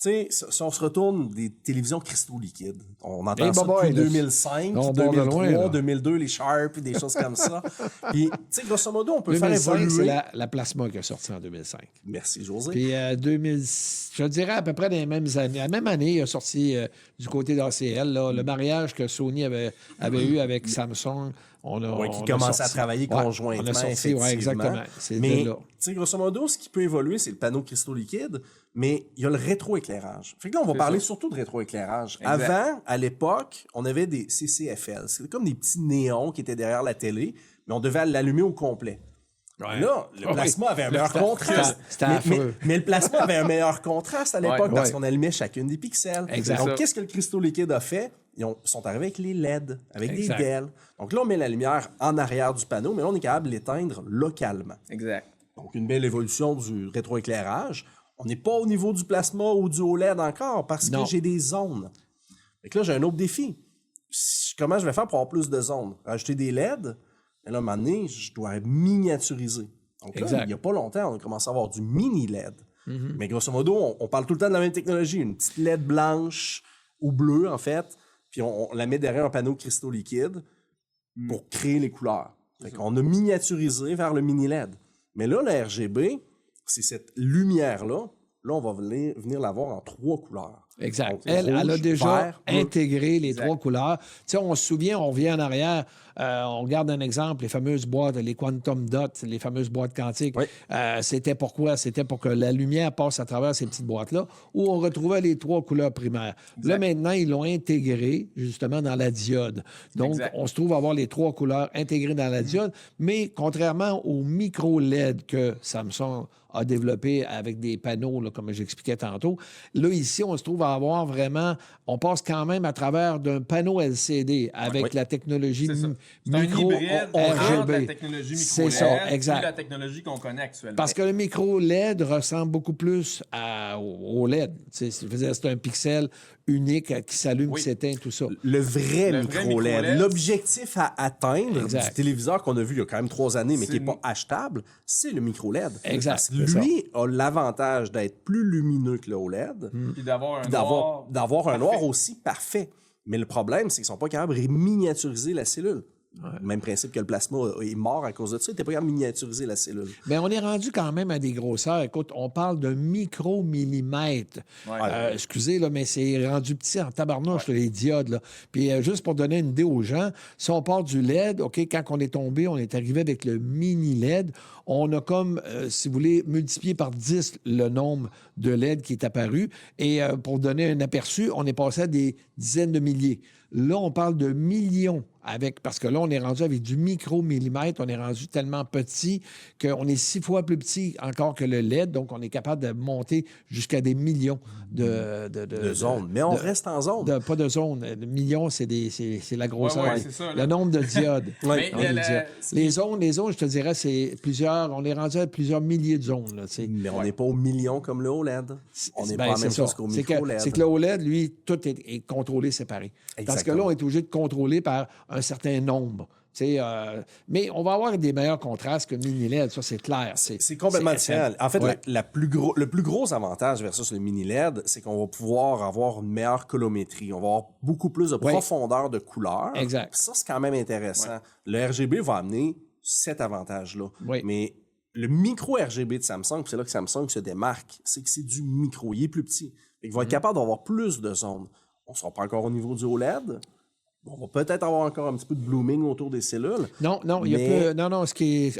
tu sais, si on se retourne des télévisions cristaux liquides, on entend ça depuis 2005, 2003, 2002, les Sharp, des choses comme ça. Puis, tu sais, grosso modo, on peut 2005, faire évoluer... c'est la Plasma qui est sortie en 2005. Merci, José. Puis, je dirais à peu près dans les mêmes années. La même année, il a sorti du côté d'ACL, le mariage que Sony avait eu avec Samsung. Qui commençait à travailler conjointement, on a sorti, exactement. Mais, tu sais, grosso modo, ce qui peut évoluer, c'est le panneau cristaux liquide, mais il y a le rétroéclairage. Fait que là, on va parler surtout de rétroéclairage. Avant, à l'époque, on avait des CCFL. C'était comme des petits néons qui étaient derrière la télé, mais on devait l'allumer au complet. Ouais. Là, le plasma avait un meilleur contraste. Mais le plasma avait un meilleur contraste à l'époque parce qu'on allumait chacune des pixels. Exact. Donc, qu'est-ce que le cristaux liquide a fait? Ils sont arrivés avec les LED, avec des DEL. Donc là, on met la lumière en arrière du panneau, mais là, on est capable de l'éteindre localement. Exact. Donc, une belle évolution du rétroéclairage. On n'est pas au niveau du plasma ou du OLED encore parce que j'ai des zones. Fait que là, j'ai un autre défi. Comment je vais faire pour avoir plus de zones? Rajouter des LED? Et là, à un moment donné, je dois miniaturiser. Donc là, il n'y a pas longtemps, on a commencé à avoir du mini LED. Mais grosso modo, on parle tout le temps de la même technologie. Une petite LED blanche ou bleue, en fait, puis on la met derrière un panneau cristaux liquide pour créer les couleurs. Fait qu'on a miniaturisé vers le mini LED. Mais là, le RGB, c'est cette lumière-là. Là, on va venir la voir en 3 couleurs. Exact. Donc, elle a déjà vert, intégré les 3 couleurs. Tu sais, on se souvient, on revient en arrière, on regarde un exemple, les fameuses boîtes, les quantum dots, les fameuses boîtes quantiques. Oui. C'était pourquoi? C'était pour que la lumière passe à travers ces petites boîtes-là, où on retrouvait les 3 couleurs primaires. Exact. Là, maintenant, ils l'ont intégré, justement, dans la diode. Donc, on se trouve à avoir les 3 couleurs intégrées dans la diode, mais contrairement au micro-LED que Samsung a développé avec des panneaux, là, comme j'expliquais tantôt. Là, ici, on se trouve à avoir vraiment... On passe quand même à travers d'un panneau LCD avec la technologie micro RGB. La technologie micro LED, ça, exact. La technologie qu'on connaît actuellement. Parce que le micro LED ressemble beaucoup plus au LED. C'est un pixel unique qui s'allume, qui s'éteint, tout ça. Le vrai micro LED. L'objectif à atteindre du téléviseur qu'on a vu il y a quand même 3 années, mais qui n'est pas achetable, c'est le micro LED. Exact. Parce que lui a l'avantage d'être plus lumineux que le OLED. Puis d'avoir un noir aussi parfait. Mais le problème, c'est qu'ils sont pas capables de miniaturiser la cellule. Même principe que le plasma est mort à cause de ça. Il n'était pas capable de miniaturiser la cellule. Mais on est rendu quand même à des grosseurs. Écoute, on parle de micromillimètres. Excusez, là, mais c'est rendu petit en tabarnouche, les diodes. Là. Puis juste pour donner une idée aux gens, si on part du LED, OK, quand on est tombé, on est arrivé avec le mini-LED. On a comme, si vous voulez, multiplié par 10 le nombre de LED qui est apparu. Et pour donner un aperçu, on est passé à des dizaines de milliers. Là, on parle de millions parce que là, on est rendu avec du micromillimètre. On est rendu tellement petit qu'on est 6 fois plus petit encore que le LED. Donc, on est capable de monter jusqu'à des millions de zones. Mais on reste en zone. Pas de zones. Le million, c'est la grosseur. C'est ça, le nombre de diodes. Les zones, je te dirais, c'est plusieurs... On est rendu à plusieurs milliers de zones. Là, mais on n'est pas au million comme le OLED. On n'est pas la même chose qu'au micro-LED. C'est que le OLED, lui, tout est contrôlé séparé. Parce que là, on est obligé de contrôler par un certain nombre. Mais on va avoir des meilleurs contrastes que le mini-LED, ça, c'est clair. C'est complètement différent. En fait, le plus gros avantage versus le mini-LED, c'est qu'on va pouvoir avoir une meilleure colométrie. On va avoir beaucoup plus de profondeur de couleur. Exact. Ça, c'est quand même intéressant. Le RGB va amener cet avantage-là. Mais le micro-RGB de Samsung, c'est là que Samsung se démarque, c'est que c'est du micro. Il est plus petit. Il va être capable d'avoir plus de zones. On ne sera pas encore au niveau du OLED. On va peut-être avoir encore un petit peu de blooming autour des cellules. Non, il y a peu. Non,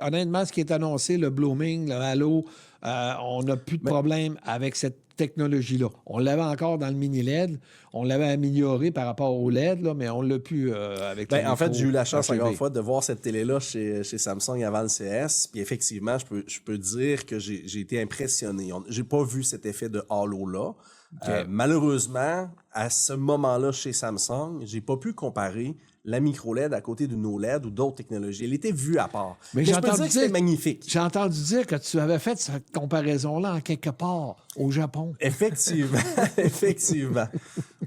honnêtement, ce qui est annoncé, le blooming, le halo, on n'a plus de problème avec cette technologie-là. On l'avait encore dans le mini-LED. On l'avait amélioré par rapport au LED, là, mais on ne l'a plus avec le En fait, j'ai eu la chance, encore une fois, de voir cette télé-là chez Samsung avant le CS. Puis effectivement, je peux dire que j'ai été impressionné. J'ai pas vu cet effet de halo-là. Malheureusement, à ce moment-là, chez Samsung, j'ai pas pu comparer la micro-LED à côté d'une OLED ou d'autres technologies. Elle était vue à part. Mais je peux dire que c'était magnifique. J'ai entendu dire que tu avais fait cette comparaison-là en quelque part au Japon. Effectivement, effectivement.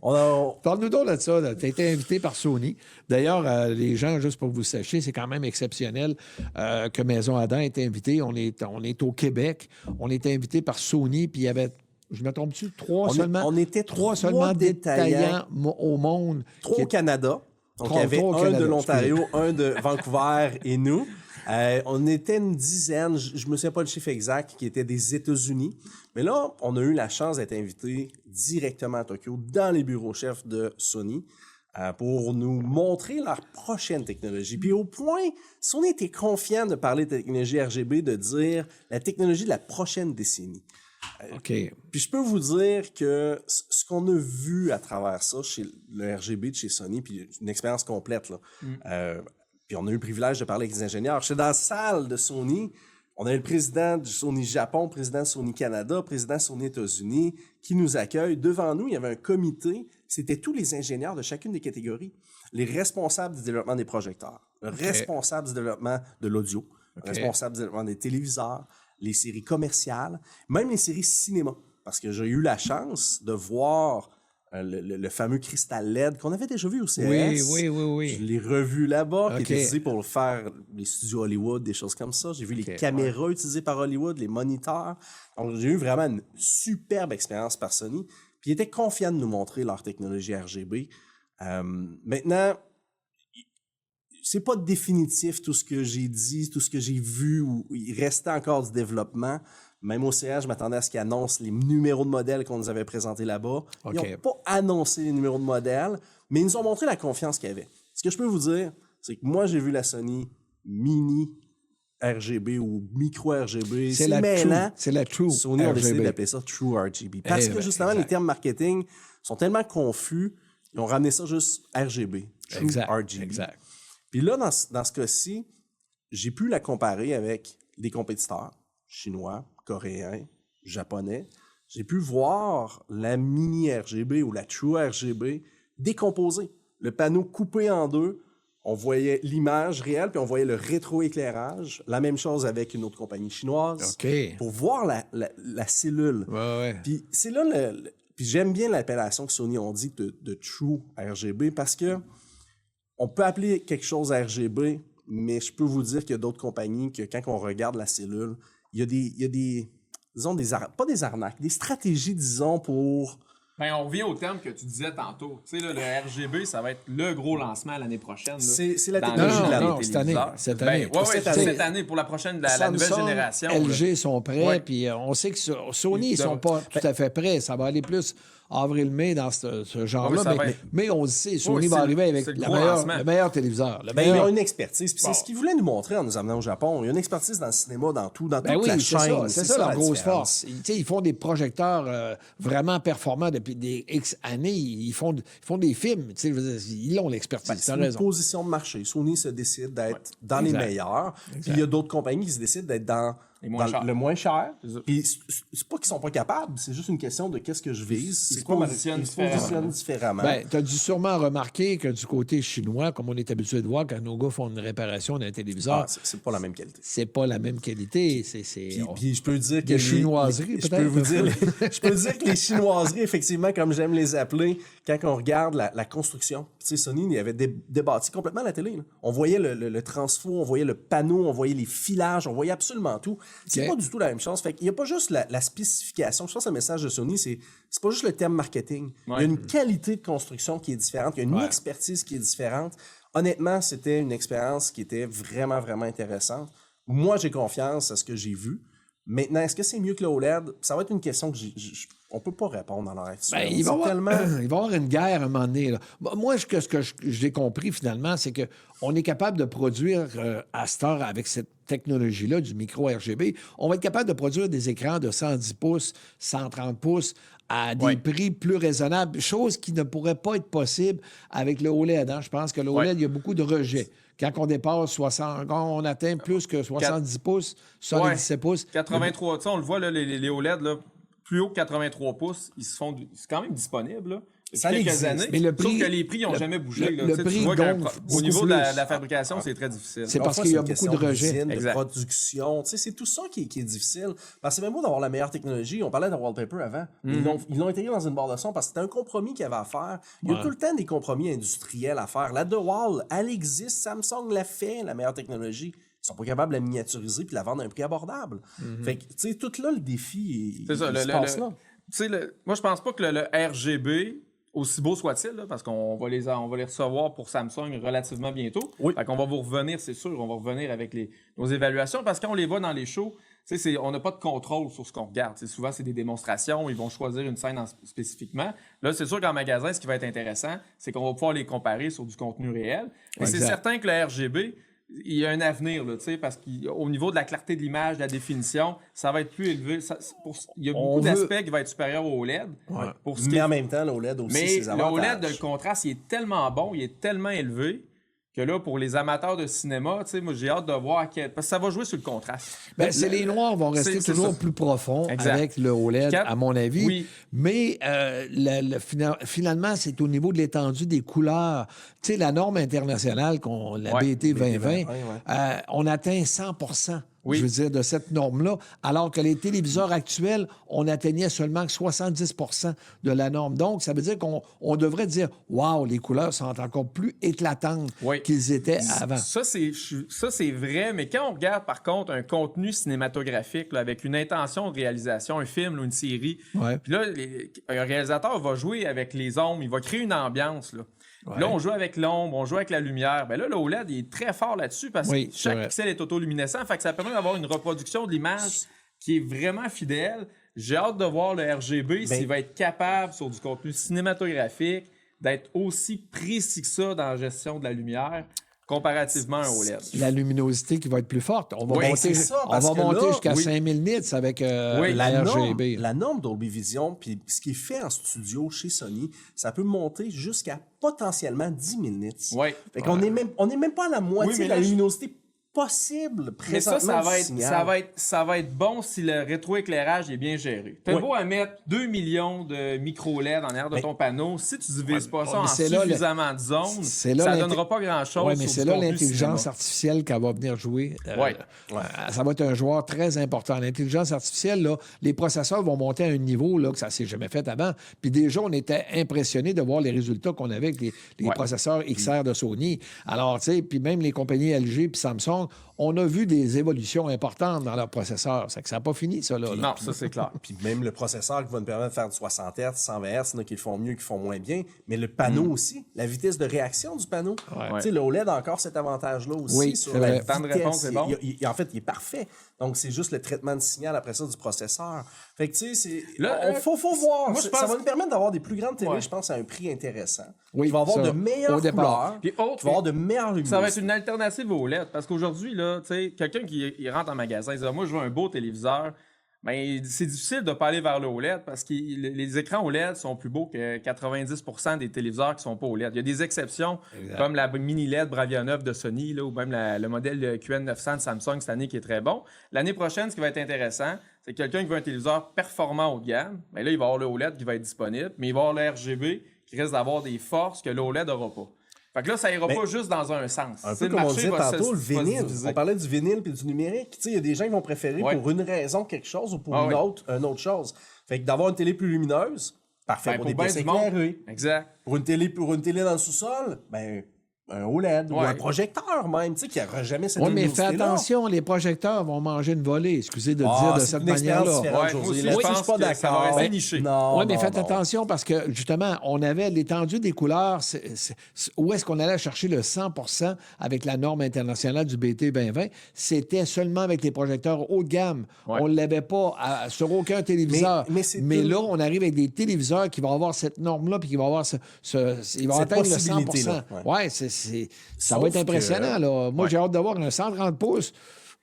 Parle-nous donc de ça. Tu as été invité par Sony. D'ailleurs, les gens, juste pour que vous sachiez, c'est quand même exceptionnel que Maison Adam ait été invité. On est au Québec. On est invité par Sony, puis il y avait... Je me trompe-tu? On était trois seulement détaillants au monde. 3 au Canada. Donc, il y avait un de l'Ontario, un de Vancouver et nous. On était une dizaine, je me souviens pas le chiffre exact, qui étaient des États-Unis. Mais là, on a eu la chance d'être invités directement à Tokyo, dans les bureaux chefs de Sony, pour nous montrer leur prochaine technologie. Puis au point, Sony était confiant de parler de technologie RGB, de dire la technologie de la prochaine décennie. OK. Puis je peux vous dire que ce qu'on a vu à travers ça, chez le RGB de chez Sony, puis une expérience complète, là, puis on a eu le privilège de parler avec les ingénieurs. J'étais dans la salle de Sony, on a le président du Sony Japon, président de Sony Canada, président de Sony États-Unis, qui nous accueille. Devant nous, il y avait un comité, c'était tous les ingénieurs de chacune des catégories. Les responsables du développement des projecteurs, le responsable du développement de l'audio, le responsable du développement des téléviseurs, les séries commerciales, même les séries cinéma. Parce que j'ai eu la chance de voir le fameux cristal LED qu'on avait déjà vu au CES. Oui. Je l'ai revu là-bas, qui était utilisé pour faire les studios Hollywood, des choses comme ça. J'ai vu les caméras utilisées par Hollywood, les moniteurs. Donc, j'ai eu vraiment une superbe expérience par Sony. Puis, ils étaient confiants de nous montrer leur technologie RGB. Maintenant, c'est pas définitif tout ce que j'ai dit, tout ce que j'ai vu, où il restait encore du développement. Même au CES, je m'attendais à ce qu'ils annoncent les numéros de modèles qu'on nous avait présentés là-bas. Ils n'ont pas annoncé les numéros de modèles, mais ils nous ont montré la confiance qu'il y avait. Ce que je peux vous dire, c'est que moi, j'ai vu la Sony Mini RGB ou Micro RGB. C'est la True Sony RGB. a décidé d'appeler ça True RGB. Parce que justement, les termes marketing sont tellement confus, ils ont ramené ça juste RGB. True RGB. Exact. Puis là, dans ce cas-ci, j'ai pu la comparer avec des compétiteurs chinois, coréens, japonais. J'ai pu voir la mini RGB ou la True RGB décomposée. Le panneau coupé en deux, on voyait l'image réelle, puis on voyait le rétroéclairage. La même chose avec une autre compagnie chinoise. Pour voir la cellule. Puis c'est là puis j'aime bien l'appellation que Sony ont dit de True RGB parce que on peut appeler quelque chose RGB, mais je peux vous dire qu'il y a d'autres compagnies que quand on regarde la cellule, il y a des disons, pas des arnaques, des stratégies, disons, pour... Ben, on revient au terme que tu disais tantôt. Tu sais, là, le RGB, ça va être le gros lancement l'année prochaine. C'est la technologie de l'année. Cette année. Cette année, pour la prochaine, la nouvelle génération. LG sont prêts, puis on sait que Sony, ils sont pas tout à fait prêts. Ça va aller plus avril-mai dans ce genre-là. Mais on sait, Sony va arriver avec le meilleur téléviseur. Ils ont une expertise. Puis c'est ce qu'ils voulaient nous montrer en nous amenant au Japon. Il y a une expertise dans le cinéma, dans toute la chaîne. C'est ça leur grosse force. Ils font des projecteurs vraiment performants depuis des X années. Ils font des films. Ils ont l'expertise. C'est une position de marché. Sony se décide d'être dans les meilleurs. Puis il y a d'autres compagnies qui se décident d'être dans le moins cher. Puis c'est pas qu'ils sont pas capables, c'est juste une question de qu'est-ce que je vise. Ils se positionnent différemment. Tu as dû sûrement remarquer que du côté chinois, comme on est habitué de voir quand nos gars font une réparation d'un téléviseur, c'est pas la même qualité. C'est pas la même qualité. Puis je peux dire que les chinoiseries, peut-être. Je peux dire que les chinoiseries, effectivement, comme j'aime les appeler, quand on regarde la construction, tu sais, Sony, il avait débâti complètement la télé. Là. On voyait le transfo, on voyait le panneau, on voyait les filages, on voyait absolument tout. C'est pas du tout la même chose. Fait qu'il n'y a pas juste la spécification. Je pense que le message de Sony, c'est pas juste le terme marketing. Il y a une qualité de construction qui est différente. Il y a une expertise qui est différente. Honnêtement, c'était une expérience qui était vraiment, vraiment intéressante. Moi, j'ai confiance à ce que j'ai vu. Maintenant, est-ce que c'est mieux que le OLED? Ça va être une question que on peut pas répondre en l'air. Il va y avoir une guerre à un moment donné. Là. Moi, ce que j'ai compris finalement, c'est qu'on est capable de produire à cette heure, avec cette technologie-là du micro RGB, on va être capable de produire des écrans de 110 pouces, 130 pouces à des prix plus raisonnables, chose qui ne pourrait pas être possible avec le OLED. Hein? Je pense que le OLED, il y a beaucoup de rejets. Quand on dépasse 60, quand on atteint plus que 70 pouces, 77 pouces. 83, tu sais, on le voit, là, les OLED, là, plus haut que 83 pouces, c'est quand même disponible, là. Ça Quelques existe. années. Mais le prix, sauf que les prix n'ont jamais bougé. le prix tu vois gonfle au niveau beaucoup de la plus. fabrication, c'est très difficile. C'est parce Parfois, qu'il y a une beaucoup de question rejets. d'usine, de Exact. production. Tu sais, c'est tout ça qui est difficile. Parce que c'est même beau d'avoir la meilleure technologie. On parlait de wallpaper avant. Ils l'ont intégré dans une barre de son parce que c'était un compromis qu'il y avait à faire. Il y a tout le temps des compromis industriels à faire. La DeWalt, elle existe. Samsung l'a fait, la meilleure technologie. Ils sont pas capables de la miniaturiser puis la vendre à un prix abordable. Fait que, tu sais, tout là, le défi, C'est ça. il se passe là. Tu sais, moi, je pense pas que le RGB, aussi beau soit-il, là, parce qu'on va les recevoir pour Samsung relativement bientôt. Oui. Fait qu'on va vous revenir, c'est sûr, on va revenir avec nos évaluations, parce qu'on les voit dans les shows, on n'a pas de contrôle sur ce qu'on regarde. Souvent, c'est des démonstrations, ils vont choisir une scène spécifiquement. Là, c'est sûr qu'en magasin, ce qui va être intéressant, c'est qu'on va pouvoir les comparer sur du contenu réel. Et c'est certain que le RGB, il y a un avenir, là, parce qu'au niveau de la clarté de l'image, de la définition, ça va être plus élevé. Il y a beaucoup d'aspects qui vont être supérieurs au OLED. Ouais. Pour Mais en même temps, l'OLED aussi, mais ses avantages. le OLED, le contraste, il est tellement bon, il est tellement élevé que là, pour les amateurs de cinéma, moi, j'ai hâte de voir parce que ça va jouer sur le contraste. Les noirs vont rester c'est toujours ça. plus profonds Exact. avec le OLED, à mon avis. Oui. Mais finalement, c'est au niveau de l'étendue des couleurs. Tu sais, la norme internationale, la Ouais, BT 2020, ouais. on atteint 100 Oui. je veux dire, de cette norme-là, alors que les téléviseurs actuels, on atteignait seulement que 70 de la norme. Donc, ça veut dire qu'on devrait dire « Wow, les couleurs sont encore plus éclatantes Oui. qu'ils étaient avant. » Ça, c'est vrai, mais quand on regarde, par contre, un contenu cinématographique là, avec une intention de réalisation, un film ou une série, Ouais. puis là, un réalisateur va jouer avec les ombres, il va créer une ambiance, là. Ouais. Là, on joue avec l'ombre, on joue avec la lumière. Ben là, le OLED, il est très fort là-dessus parce Oui, que c'est chaque vrai. pixel est autoluminescent. Fait que ça permet d'avoir une reproduction de l'image qui est vraiment fidèle. J'ai hâte de voir le RGB s'il va être capable, sur du contenu cinématographique, d'être aussi précis que ça dans la gestion de la lumière comparativement à un OLED. La luminosité qui va être plus forte. On va Oui, monter, c'est ça, parce que monter là, jusqu'à oui. 5000 nits avec Oui, la RGB. La norme Dolby Vision, puis ce qui est fait en studio chez Sony, ça peut monter jusqu'à potentiellement 10 000 nits. Oui. Fait qu'on est même pas à la moitié mais de la là, luminosité possible Mais ça, présentement du signal. ça va être bon si le rétroéclairage est bien géré. T'as Oui. beau à mettre 2 millions de micro-LED en arrière de ton panneau, si tu divises pas ça mais en c'est là suffisamment de zones, c'est là ça l'inté- donnera pas grand-chose. Oui, mais sur c'est du là contenu l'intelligence cinéma. artificielle qu'elle va venir jouer. Ouais. Ça va être un joueur très important. L'intelligence artificielle, là, les processeurs vont monter à un niveau là, que ça ne s'est jamais fait avant. Puis déjà, on était impressionnés de voir les résultats qu'on avait avec les processeurs XR de Sony. Alors, tu sais, puis même les compagnies LG puis Samsung, on a vu des évolutions importantes dans leurs processeurs. C'est que ça n'a pas fini, ça, là. Non, ça, c'est clair. Puis même le processeur qui va nous permettre de faire du 60 Hz, 120 Hz, il y en a qui le font mieux, qui le font moins bien. Mais le panneau aussi, la vitesse de réaction du panneau. Tu sais, le OLED a encore cet avantage-là aussi. Oui, sur c'est la vrai. vitesse. Le temps de réponse, c'est bon. En fait, il est parfait. Donc, c'est juste le traitement de signal après ça du processeur. Fait que, tu sais, Là, faut voir. moi, je Ça pense va nous permettre d'avoir des plus grandes télé, Ouais. je pense, à un prix intéressant. Oui, Tu vas avoir ça, de au meilleures départ. couleurs. Puis Tu vas avoir de meilleures luminosité. Ça va être une alternative au OLED. Parce qu'aujourd'hui, là, tu sais, quelqu'un qui il rentre en magasin, il dit « Moi, je veux un beau téléviseur », ben, c'est difficile de ne pas aller vers le OLED parce que les écrans OLED sont plus beaux que 90% des téléviseurs qui sont pas OLED. Il y a des exceptions, comme la mini LED Bravia 9 de Sony, là, ou même le modèle QN900 de Samsung cette année qui est très bon. L'année prochaine, ce qui va être intéressant, c'est quelqu'un qui veut un téléviseur performant haut de gamme. Ben là, il va avoir le OLED qui va être disponible, mais il va avoir le RGB qui risque d'avoir des forces que l'OLED n'aura pas. Fait que là, ça ira pas juste dans un sens. Un C'est peu comme on marché disait va tantôt, le va se vinyle. diviser. On parlait du vinyle puis du numérique. Tu sais, il y a des gens qui vont préférer pour une raison quelque chose ou pour une autre chose. Fait que d'avoir une télé plus lumineuse, parfait Ben, pour des bien pièces du monde. éclairées. Exact. Pour une télé dans le sous-sol, ben un OLED ou Ouais. un projecteur même, tu sais, qui n'aura jamais cette Oui, mais fais luminosité-là. attention, les projecteurs vont manger une volée. Excusez de Ah, dire de c'est cette une expérience manière-là. différente, Ouais, José. moi aussi, Là-dessus, je pense suis pas que ça va d'accord. rester niché. Non, Oui, mais non, faites non. attention parce que, justement, on avait l'étendue des couleurs. Où est-ce qu'on allait chercher le 100 avec la norme internationale du BT 2020? C'était seulement avec les projecteurs haut de gamme. Ouais. On ne l'avait pas sur aucun téléviseur. Mais là, on arrive avec des téléviseurs qui vont avoir cette norme-là puis qui vont avoir ils vont Cette atteindre le 100 possibilité-là, ouais, ça Sauf va être impressionnant. que- Là. Moi, j'ai hâte d'avoir un 130 pouces.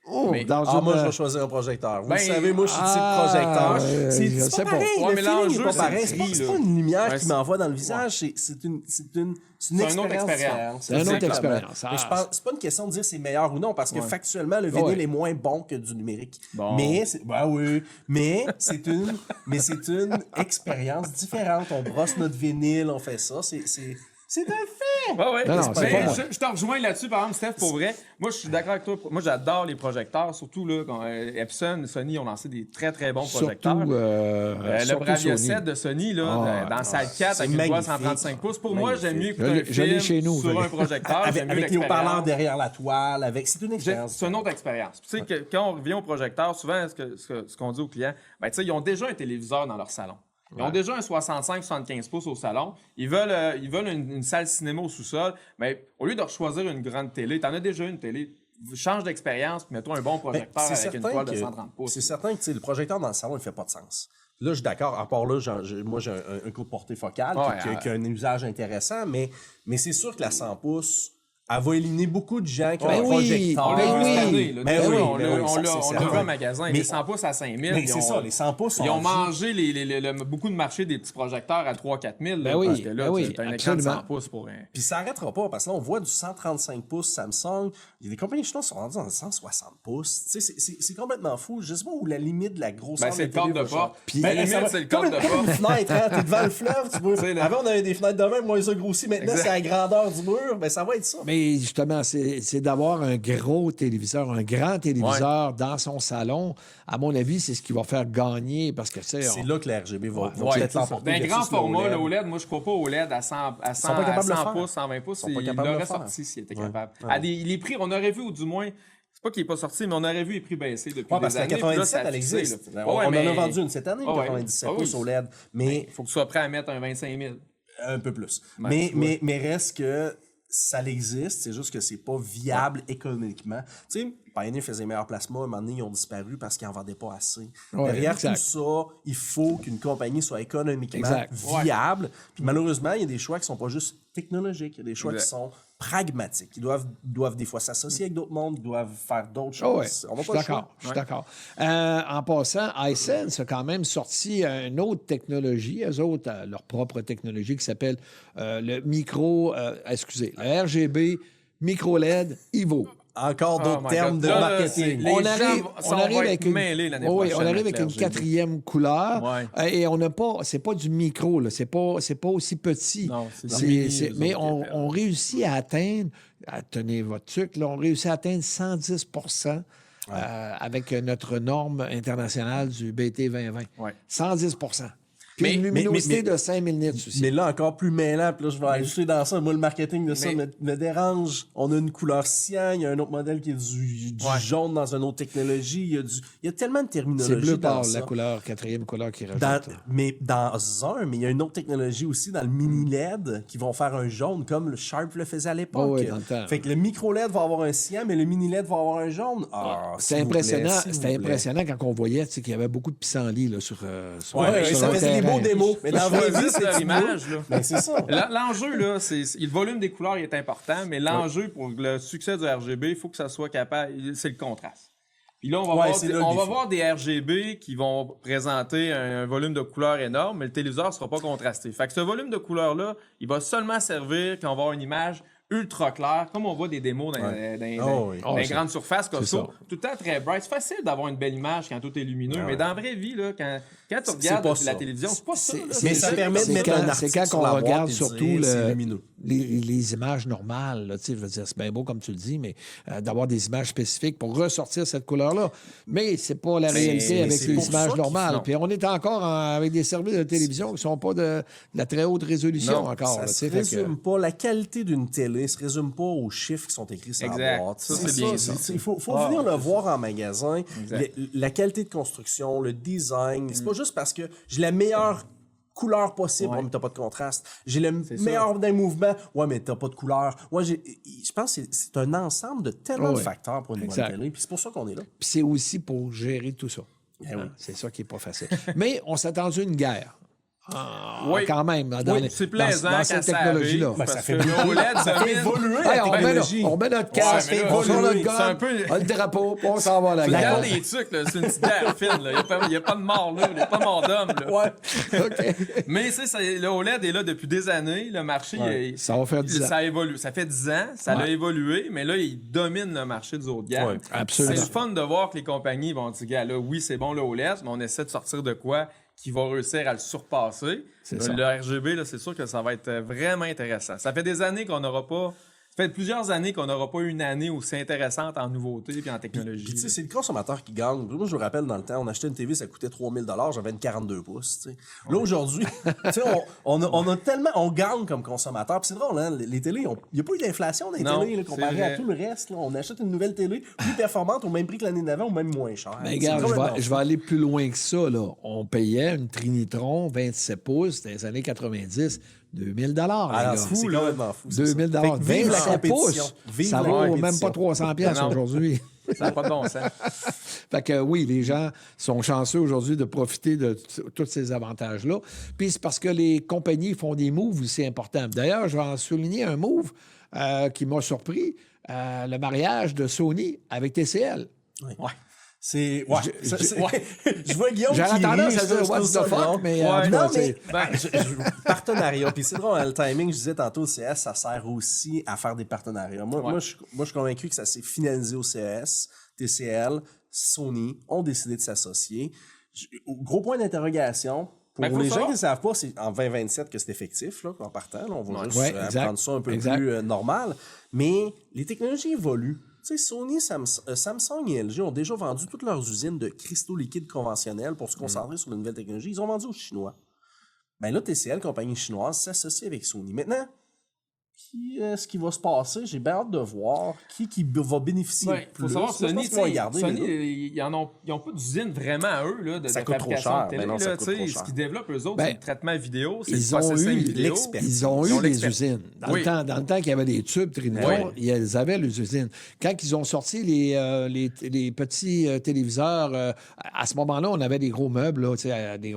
Oh, dans moi, je vais choisir un projecteur. Vous le savez, moi, je suis type je projecteur. sais C'est pas pas. pareil. Ouais, Le mais feeling l'enjeu, est pas c'est pareil. le C'est prix, pas là. une lumière Ouais, qui m'envoie dans le visage. C'est une une autre expérience expérience. différente. C'est une autre Exactement. expérience. Mais je pense, c'est pas une question de dire c'est meilleur ou non, parce que factuellement, le vinyle est moins bon que du numérique. Bon. Mais c'est une expérience différente. On brosse notre vinyle, on fait ça. C'est un fait! Ouais. Non, c'est pas moi. Je te rejoins là-dessus, par exemple, Steph, pour vrai. Moi, je suis d'accord avec toi. Moi, j'adore les projecteurs, surtout là, quand Epson, Sony ont lancé des très, très bons projecteurs. Surtout, le surtout Bravia Sony. 7 de Sony, là, dans salle 4 avec une voix 135 pouces. Pour moi, j'aime mieux écouter un Je l'ai chez film nous, sur un projecteur. J'aime mieux avec les haut-parleurs l'expérience. derrière la toile, c'est une expérience. C'est une autre expérience. Tu sais, que quand on revient au projecteur, souvent, ce qu'on dit aux clients, ben, tu sais, ils ont déjà un téléviseur dans leur salon. Ils ont déjà un 65-75 pouces au salon. Ils veulent une salle cinéma au sous-sol. Mais au lieu de choisir une grande télé, t'en as déjà une télé. Change d'expérience, puis mets-toi un bon projecteur avec une toile de 130 pouces. C'est certain que le projecteur dans le salon, il fait pas de sens. Là, je suis d'accord. À part là, moi, j'ai un coup de portée focale qui a un usage intéressant, mais c'est sûr que la 100 pouces, elle va éliminer beaucoup de gens qui ont un projecteur. On l'a vu cette année. Là. Ben oui, on l'a certain. vu en magasin. Les 100 pouces à 5 000. Mais c'est ça, les 100 pouces Ils ont sont mangé beaucoup de marchés des petits projecteurs à 3-4 000. Ben oui, parce que là, ben oui, t'as un écran de 100 absolument. pouces pour un... Puis ça n'arrêtera pas, parce que là, on voit du 135 pouces Samsung. Il y a des compagnies chinoises qui sont rendues dans 160 pouces. Tu sais, c'est complètement fou. Je sais pas où la limite de la grosseur Ben, c'est de le télé cadre de va porte. changer. La limite, c'est le cadre de Comme une porte. fenêtre, hein. T'es devant le fleuve, tu vois. sais, là. Avant, on avait des fenêtres de même, moi, ils ont grossi. Maintenant, c'est à la grandeur du mur. Ben, ça va être ça. Mais justement, c'est d'avoir un gros téléviseur, un grand téléviseur dans son salon. À mon avis, c'est ce qui va faire gagner parce que c'est là que la RGB va Ouais, peut-être l'emporter. d'un grand versus le format, OLED. le OLED, moi, je crois pas au OLED à 100 pas capables de le faire. pouces, 120 pouces. Ils sont pas Il capables de le l'aurait faire. sorti s'il était Ouais. capable. Ouais. À les prix, on aurait vu, ou du moins, c'est pas qu'il est pas sorti, mais on aurait vu les prix baisser depuis Ouais, parce des qu'à années. Puis là, 97, ça a elle fixé, existe. là. On Ouais, en mais- a vendu une cette année, Ouais, 97 ouais. pouces OLED. Mais Il faut que tu sois prêt à mettre un 25 000. un peu plus. Ouais, tu vois. mais reste que ça existe, c'est juste que c'est pas viable économiquement. Tu sais, Pioneer faisait meilleur plasma, à un moment donné, ils ont disparu parce qu'ils en vendaient pas assez. Ouais, Derrière exact. tout ça, il faut qu'une compagnie soit économiquement Exact. viable. Puis malheureusement, il y a des choix qui sont pas juste technologiques, il y a des choix Exact. qui sont pragmatiques. Ils doivent des fois s'associer avec d'autres mondes, ils doivent faire d'autres Ah ouais, choses. On je va suis pas le choix. d'accord. Je suis d'accord. En passant, iSense a quand même sorti une autre technologie, eux autres, leur propre technologie qui s'appelle le le RGB micro LED Evo. Encore d'autres Oh my termes God. de Là, marketing. Les gens vont être avec une, mêlés l'année oui, prochaine on arrive avec avec une l'RGB. quatrième couleur Ouais. et on n'a pas, c'est pas du micro, là, c'est pas aussi petit. Non, c'est du mini, eux mais autres, qui appellent. on réussit à atteindre, tenez votre truc, là, on réussit à atteindre 110 avec notre norme internationale du BT 2020. Ouais. 110 Puis Mais- une luminosité mais- de 5000 nits aussi. Mais là, encore plus mêlant, puis là, je vais ajouter dans ça. Moi, le marketing de ça me dérange. On a une couleur cyan, il y a un autre modèle qui est du jaune dans une autre technologie. Il y a tellement de C'est terminologie bleu dans pâle, ça. la couleur, quatrième couleur qui rajoute. Mais il y a une autre technologie aussi dans le mini LED qui vont faire un jaune comme le Sharp le faisait à l'époque. Oh oui, dans le temps. Fait que le micro LED va avoir un cyan, mais le mini LED va avoir un jaune. C'était impressionnant, impressionnant quand on voyait qu'il y avait beaucoup de pissenlits là, sur Ouais, sur ça le faisait des terrain. beaux démos. Mais dans la vraie vie, Choisissent c'est leur du image, beau. là. Mais c'est ça. L'enjeu, là, le volume des couleurs il est important, mais l'enjeu pour le succès du RGB, il faut que ça soit capable, c'est le contraste. Puis là, on va voir des RGB qui vont présenter un volume de couleurs énorme, mais le téléviseur ne sera pas contrasté. Fait que ce volume de couleurs-là, il va seulement servir quand on va avoir une image ultra claire, comme on voit des démos dans les grandes surfaces comme ça. Tout le temps très bright. C'est facile d'avoir une belle image quand tout est lumineux, mais dans la vraie vie, là, quand tu regardes la télévision, c'est pas ça. Là. Mais ça permet de mettre un article c'est quand sur on la boîte regarde et surtout dire, c'est lumineux. les images normales. Là, je veux dire, c'est bien beau comme tu le dis, mais d'avoir des images spécifiques pour ressortir cette couleur-là. Mais c'est pas la réalité avec c'est les pour ça images qu'ils normales. font. Puis on est encore avec des services de télévision qui ne sont pas de la très haute résolution encore. Ça là, se tu sais, fait que- résume pas. La qualité d'une télé se résume pas aux chiffres qui sont écrits sur Exact. la boîte. Ça, c'est bien ça. Il faut venir le voir en magasin. La qualité de construction, le design. C'est pas juste parce que j'ai la meilleure couleur possible. Ouais, mais t'as pas de contraste. J'ai le meilleur d'un mouvement. Ouais, mais t'as pas de couleur. Ouais, je pense que c'est un ensemble de tellement de facteurs pour une bonne télé. Puis c'est pour ça qu'on est là. Puis c'est aussi pour gérer tout ça. Eh oui. C'est ça qui n'est pas facile. Mais on s'est attendu à une guerre Oui. quand même. C'est plaisant dans cette technologie-là. Ben, ça fait l'OLED ça fait évoluer la technologie. On met notre casque, mais là, on sort notre c'est un gun, peu- le drapeau, puis on s'en va à la Regarde guerre. les trucs, là, c'est une petite guerre fine. Il n'y a pas de mort là, il n'y a pas de mort d'homme. Là. Ouais. OK. Mais le OLED est là depuis des années. Le marché, Ça va faire 10 ans. Ça évolue. Ça fait 10 ans, ça a évolué, mais là, il domine le marché du haut de gamme. Ouais, absolument. C'est le fun de voir que les compagnies vont dire, gars, là, oui, c'est bon le OLED, mais on essaie de sortir de quoi qui va réussir à le surpasser. Ça. Le RGB, là, c'est sûr que ça va être vraiment intéressant. Ça fait des années qu'on n'aura pas... Ça fait plusieurs années qu'on n'aura pas eu une année aussi intéressante en nouveautés et en technologie. Puis, tu sais, c'est le consommateur qui gagne. Moi, je me rappelle, dans le temps, on achetait une TV, ça coûtait 3000 $, j'avais une 42 pouces, tu sais. Là, aujourd'hui, tu sais, on a tellement... On gagne comme consommateur. Puis c'est drôle, hein, les télés, il n'y a pas eu d'inflation dans les Non, télés, là, comparé c'est à vrai. tout le reste. Là. On achète une nouvelle télé, plus performante, au même prix que l'année d'avant, ou même moins cher. Mais C'est regarde, complètement je vais aller plus loin que ça. Là. On payait une Trinitron 27 pouces dans les années 90, 2000 $. Ah, les c'est gars. fou, là. Complètement fou. c'est 2000 ça. Fait que vive la 27 compétition. pouces. Vive Ça la vaut même compétition. pas 300 piastres Non. aujourd'hui. Ça n'a pas de bon sens. Fait que oui, les gens sont chanceux aujourd'hui de profiter de tous ces avantages-là. Puis c'est parce que les compagnies font des moves aussi importants. D'ailleurs, je vais en souligner un move qui m'a surpris, le mariage de Sony avec TCL. Ouais. C'est. Ouais. Je vois Guillaume J'aurais qui tendance rit, à dire je trouve what's ça the fuck, drôle. mais Ouais. Non, c'est- mais partenariat. Puis c'est drôle, hein, le timing, je disais tantôt, le CES, ça sert aussi à faire des partenariats. Moi, je suis convaincu que ça s'est finalisé au CES. TCL, Sony ont décidé de s'associer. Gros point d'interrogation. Pour Ben, faut les gens savoir. qui ne savent pas, c'est en 2027 que c'est effectif, là, en partant. Là, on va juste Ouais, exact. prendre ça un peu Exact. plus normal. Mais les technologies évoluent. Tu sais, Sony, Samsung et LG ont déjà vendu toutes leurs usines de cristaux liquides conventionnels pour se concentrer sur de nouvelles technologies. Ils ont vendu aux Chinois. Ben là, TCL, compagnie chinoise, s'associe avec Sony. Maintenant, ce qui va se passer, j'ai bien hâte de voir qui va bénéficier Il le faut plus. savoir, Moi, je Sony, pense qu'ils vont y garder, Sony, les ils n'ont pas d'usine vraiment à eux là, de Ça coûte trop fabrication cher. de télé. Ben non, ça là, coûte tu sais, trop ce cher. qu'ils développent, eux autres, Ben, c'est le traitement vidéo, c'est ils le ont processing eu vidéo. l'expertise. Ils ont Ils ont eu les l'expert- usines. Dans, Oui. le temps qu'il y avait des tubes Trinitron, Oui. ils avaient les usines. Quand ils ont sorti les petits téléviseurs, à ce moment-là, on avait des gros meubles, là, tu sais, des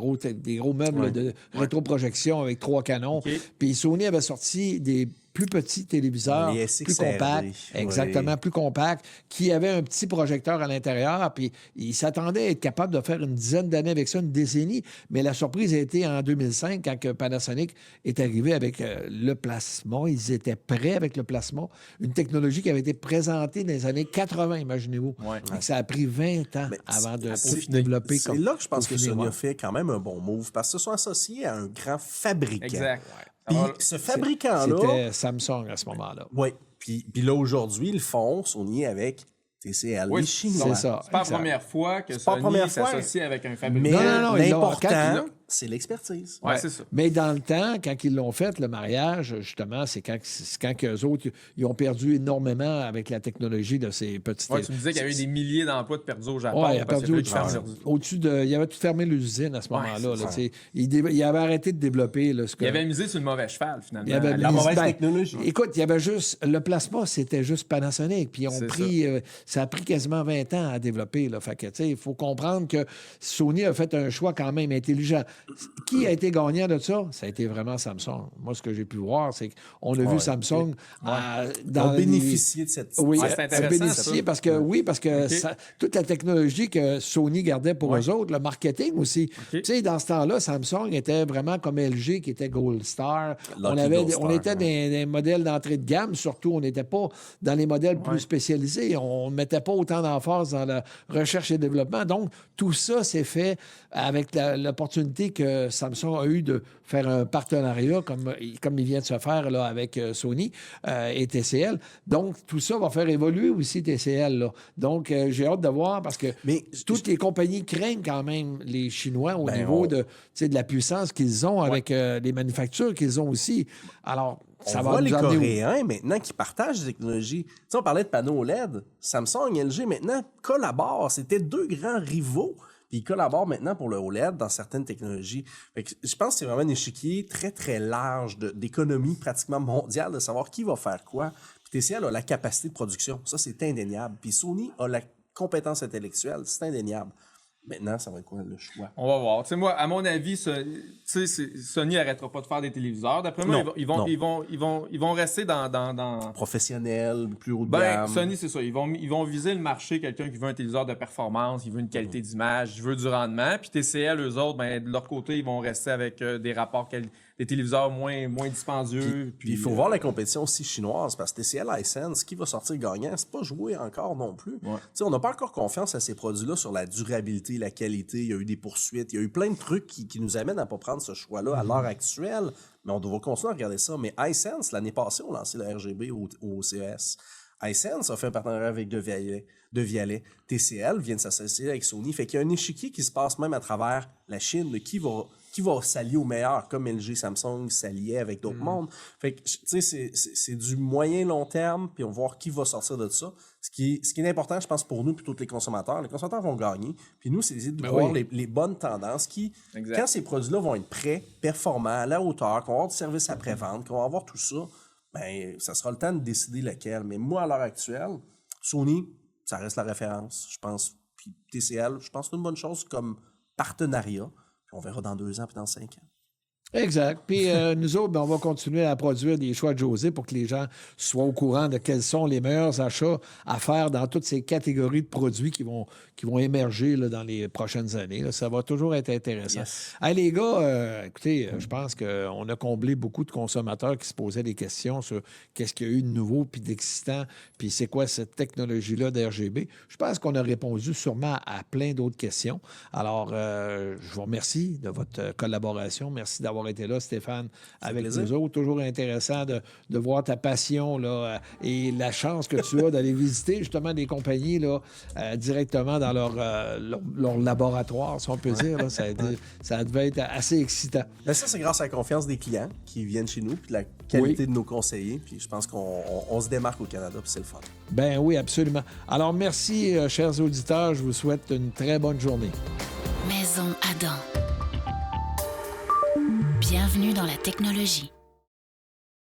gros meubles de rétroprojection avec 3 canons. OK. Puis Sony avait sorti des plus petits téléviseurs, Les plus SXRD, compacts, exactement, oui. plus compacts, qui avaient un petit projecteur à l'intérieur, puis ils s'attendaient à être capables de faire une dizaine d'années avec ça, une décennie, mais la surprise a été en 2005, quand que Panasonic est arrivé avec le plasma. Ils étaient prêts avec le plasma, une technologie qui avait été présentée dans les années 80, imaginez-vous. Ouais. Et que ça a pris 20 ans Mais avant de c'est- développer C'est comme... là que je pense que peaufiner, Sony a ouais. fait quand même un bon move, parce qu'ils se sont associés à un grand fabricant. Exact. Puis Alors, ce fabricant-là... C'était Samsung à ce moment-là. Oui. Puis là, aujourd'hui, ils le font, Sony, avec TCL, Oui, les Chinois. c'est ça. C'est pas la exact. première fois que pas la Sony première fois. s'associe avec un Mais fabricant. Non, ils l'ont- l'important, quand c'est l'expertise. Ouais, c'est ça. Mais dans le temps, quand ils l'ont fait, le mariage, justement, c'est quand eux autres, ils ont perdu énormément avec la technologie de ces petites... Ouais, tu me disais qu'il y avait eu des milliers d'emplois de perdus au Japon. Oui, il a parce perdu qu'il fallait qu'ils ferment au-dessus de... Il avait tout fermé l'usine à ce moment-là. c'est là, ça. tu sais. Il avait arrêté de développer... Là, ce que... Il avait misé sur le mauvais cheval, finalement. Il y avait La mis- mauvaise technologie. Écoute, il y avait juste... Le plasma, c'était juste Panasonic. Puis ils ont C'est pris... ça a pris quasiment 20 ans à développer. Là. Fait que, tu sais, il faut comprendre que Sony a fait un choix quand même intelligent. Qui a été gagnant de ça? Ça a été vraiment Samsung. Moi, ce que j'ai pu voir, c'est qu'on a vu Samsung Ils ont bénéficié de cette... Oui, Ouais, c'est a intéressant, bénéficié ça. parce que OK. toute la technologie que Sony gardait pour eux autres, le marketing aussi. Tu sais, dans ce temps-là, Samsung était vraiment comme LG qui était Gold Star. Lucky On Gold était Star, dans des modèles d'entrée de gamme, surtout. On n'était pas dans les modèles plus spécialisés. On ne mettait pas autant d'emphase dans la recherche et développement. Donc, tout ça s'est fait avec l'opportunité que Samsung a eu de faire un partenariat comme il vient de se faire là, avec Sony et TCL. Donc, tout ça va faire évoluer aussi TCL. Là. Donc, j'ai hâte de voir parce que Mais toutes les compagnies craignent quand même les Chinois au Ben, niveau de la puissance qu'ils ont avec les manufactures qu'ils ont aussi. Alors, ça On va voit les nous amener où? Coréens maintenant qui partagent des technologies. Tu sais, on parlait de panneaux OLED. Samsung et LG maintenant collaborent. C'était deux grands rivaux. Puis ils collaborent maintenant pour le OLED dans certaines technologies. Fait que je pense que c'est vraiment un échiquier très, très large d'économie pratiquement mondiale de savoir qui va faire quoi. Puis TCL a la capacité de production. Ça, c'est indéniable. Puis Sony a la compétence intellectuelle. C'est indéniable. Maintenant, ça va être quoi le choix? On va voir. Tu sais, moi, à mon avis, Sony n'arrêtera pas de faire des téléviseurs. D'après moi, ils vont rester dans... Professionnel, plus haut de gamme. gamme. Sony, c'est ça. Ils vont viser le marché, quelqu'un qui veut un téléviseur de performance, il veut une qualité d'image, il veut du rendement. Puis TCL, eux autres, de leur côté, ils vont rester avec des rapports, des téléviseurs moins dispendieux. Puis il faut voir la compétition aussi chinoise, parce que TCL, Hisense, qui va sortir gagnant, c'est pas joué encore non plus. Ouais. On n'a pas encore confiance à ces produits-là sur la durabilité, la qualité. Il y a eu des poursuites, il y a eu plein de trucs qui nous amènent à ne pas prendre ce choix-là à l'heure actuelle, mais on doit continuer à regarder ça. Mais Hisense, l'année passée, on a lancé le RGB au CES. Hisense a fait un partenariat avec De Vialet. TCL vient de s'associer avec Sony. Fait qu'il y a un échiquier qui se passe même à travers la Chine de qui va s'allier au meilleur, comme LG, Samsung s'alliait avec d'autres mondes. Fait que, tu sais, c'est du moyen-long terme, puis on va voir qui va sortir de ça. Ce qui est important, je pense, pour nous, plutôt que les consommateurs. Les consommateurs vont gagner, puis nous, c'est d'essayer de voir les bonnes tendances quand ces produits-là vont être prêts, performants, à la hauteur, qu'on va avoir du service après-vente, qu'on va avoir tout ça, ça sera le temps de décider lequel. Mais moi, à l'heure actuelle, Sony, ça reste la référence, je pense. Puis TCL, je pense que c'est une bonne chose comme partenariat. On verra dans 2 ans puis dans 5 ans. Exact. Puis nous autres, on va continuer à produire des choix de José pour que les gens soient au courant de quels sont les meilleurs achats à faire dans toutes ces catégories de produits qui vont émerger là, dans les prochaines années. Là. Ça va toujours être intéressant. Yes. Hey, les gars, écoutez, je pense qu'on a comblé beaucoup de consommateurs qui se posaient des questions sur qu'est-ce qu'il y a eu de nouveau puis d'excitant, puis c'est quoi cette technologie-là d'RGB. Je pense qu'on a répondu sûrement à plein d'autres questions. Alors, je vous remercie de votre collaboration. Merci d'avoir été là, Stéphane, avec nous autres. Toujours intéressant de voir ta passion là, et la chance que tu as d'aller visiter justement des compagnies là, directement dans leur laboratoire, si on peut dire. Là. Ça devait être assez excitant. Mais ça, c'est grâce à la confiance des clients qui viennent chez nous, puis la qualité de nos conseillers. Puis je pense qu'on se démarque au Canada, puis c'est le fun. Ben oui, absolument. Alors, merci, chers auditeurs. Je vous souhaite une très bonne journée. Maison Adam. Bienvenue dans la technologie.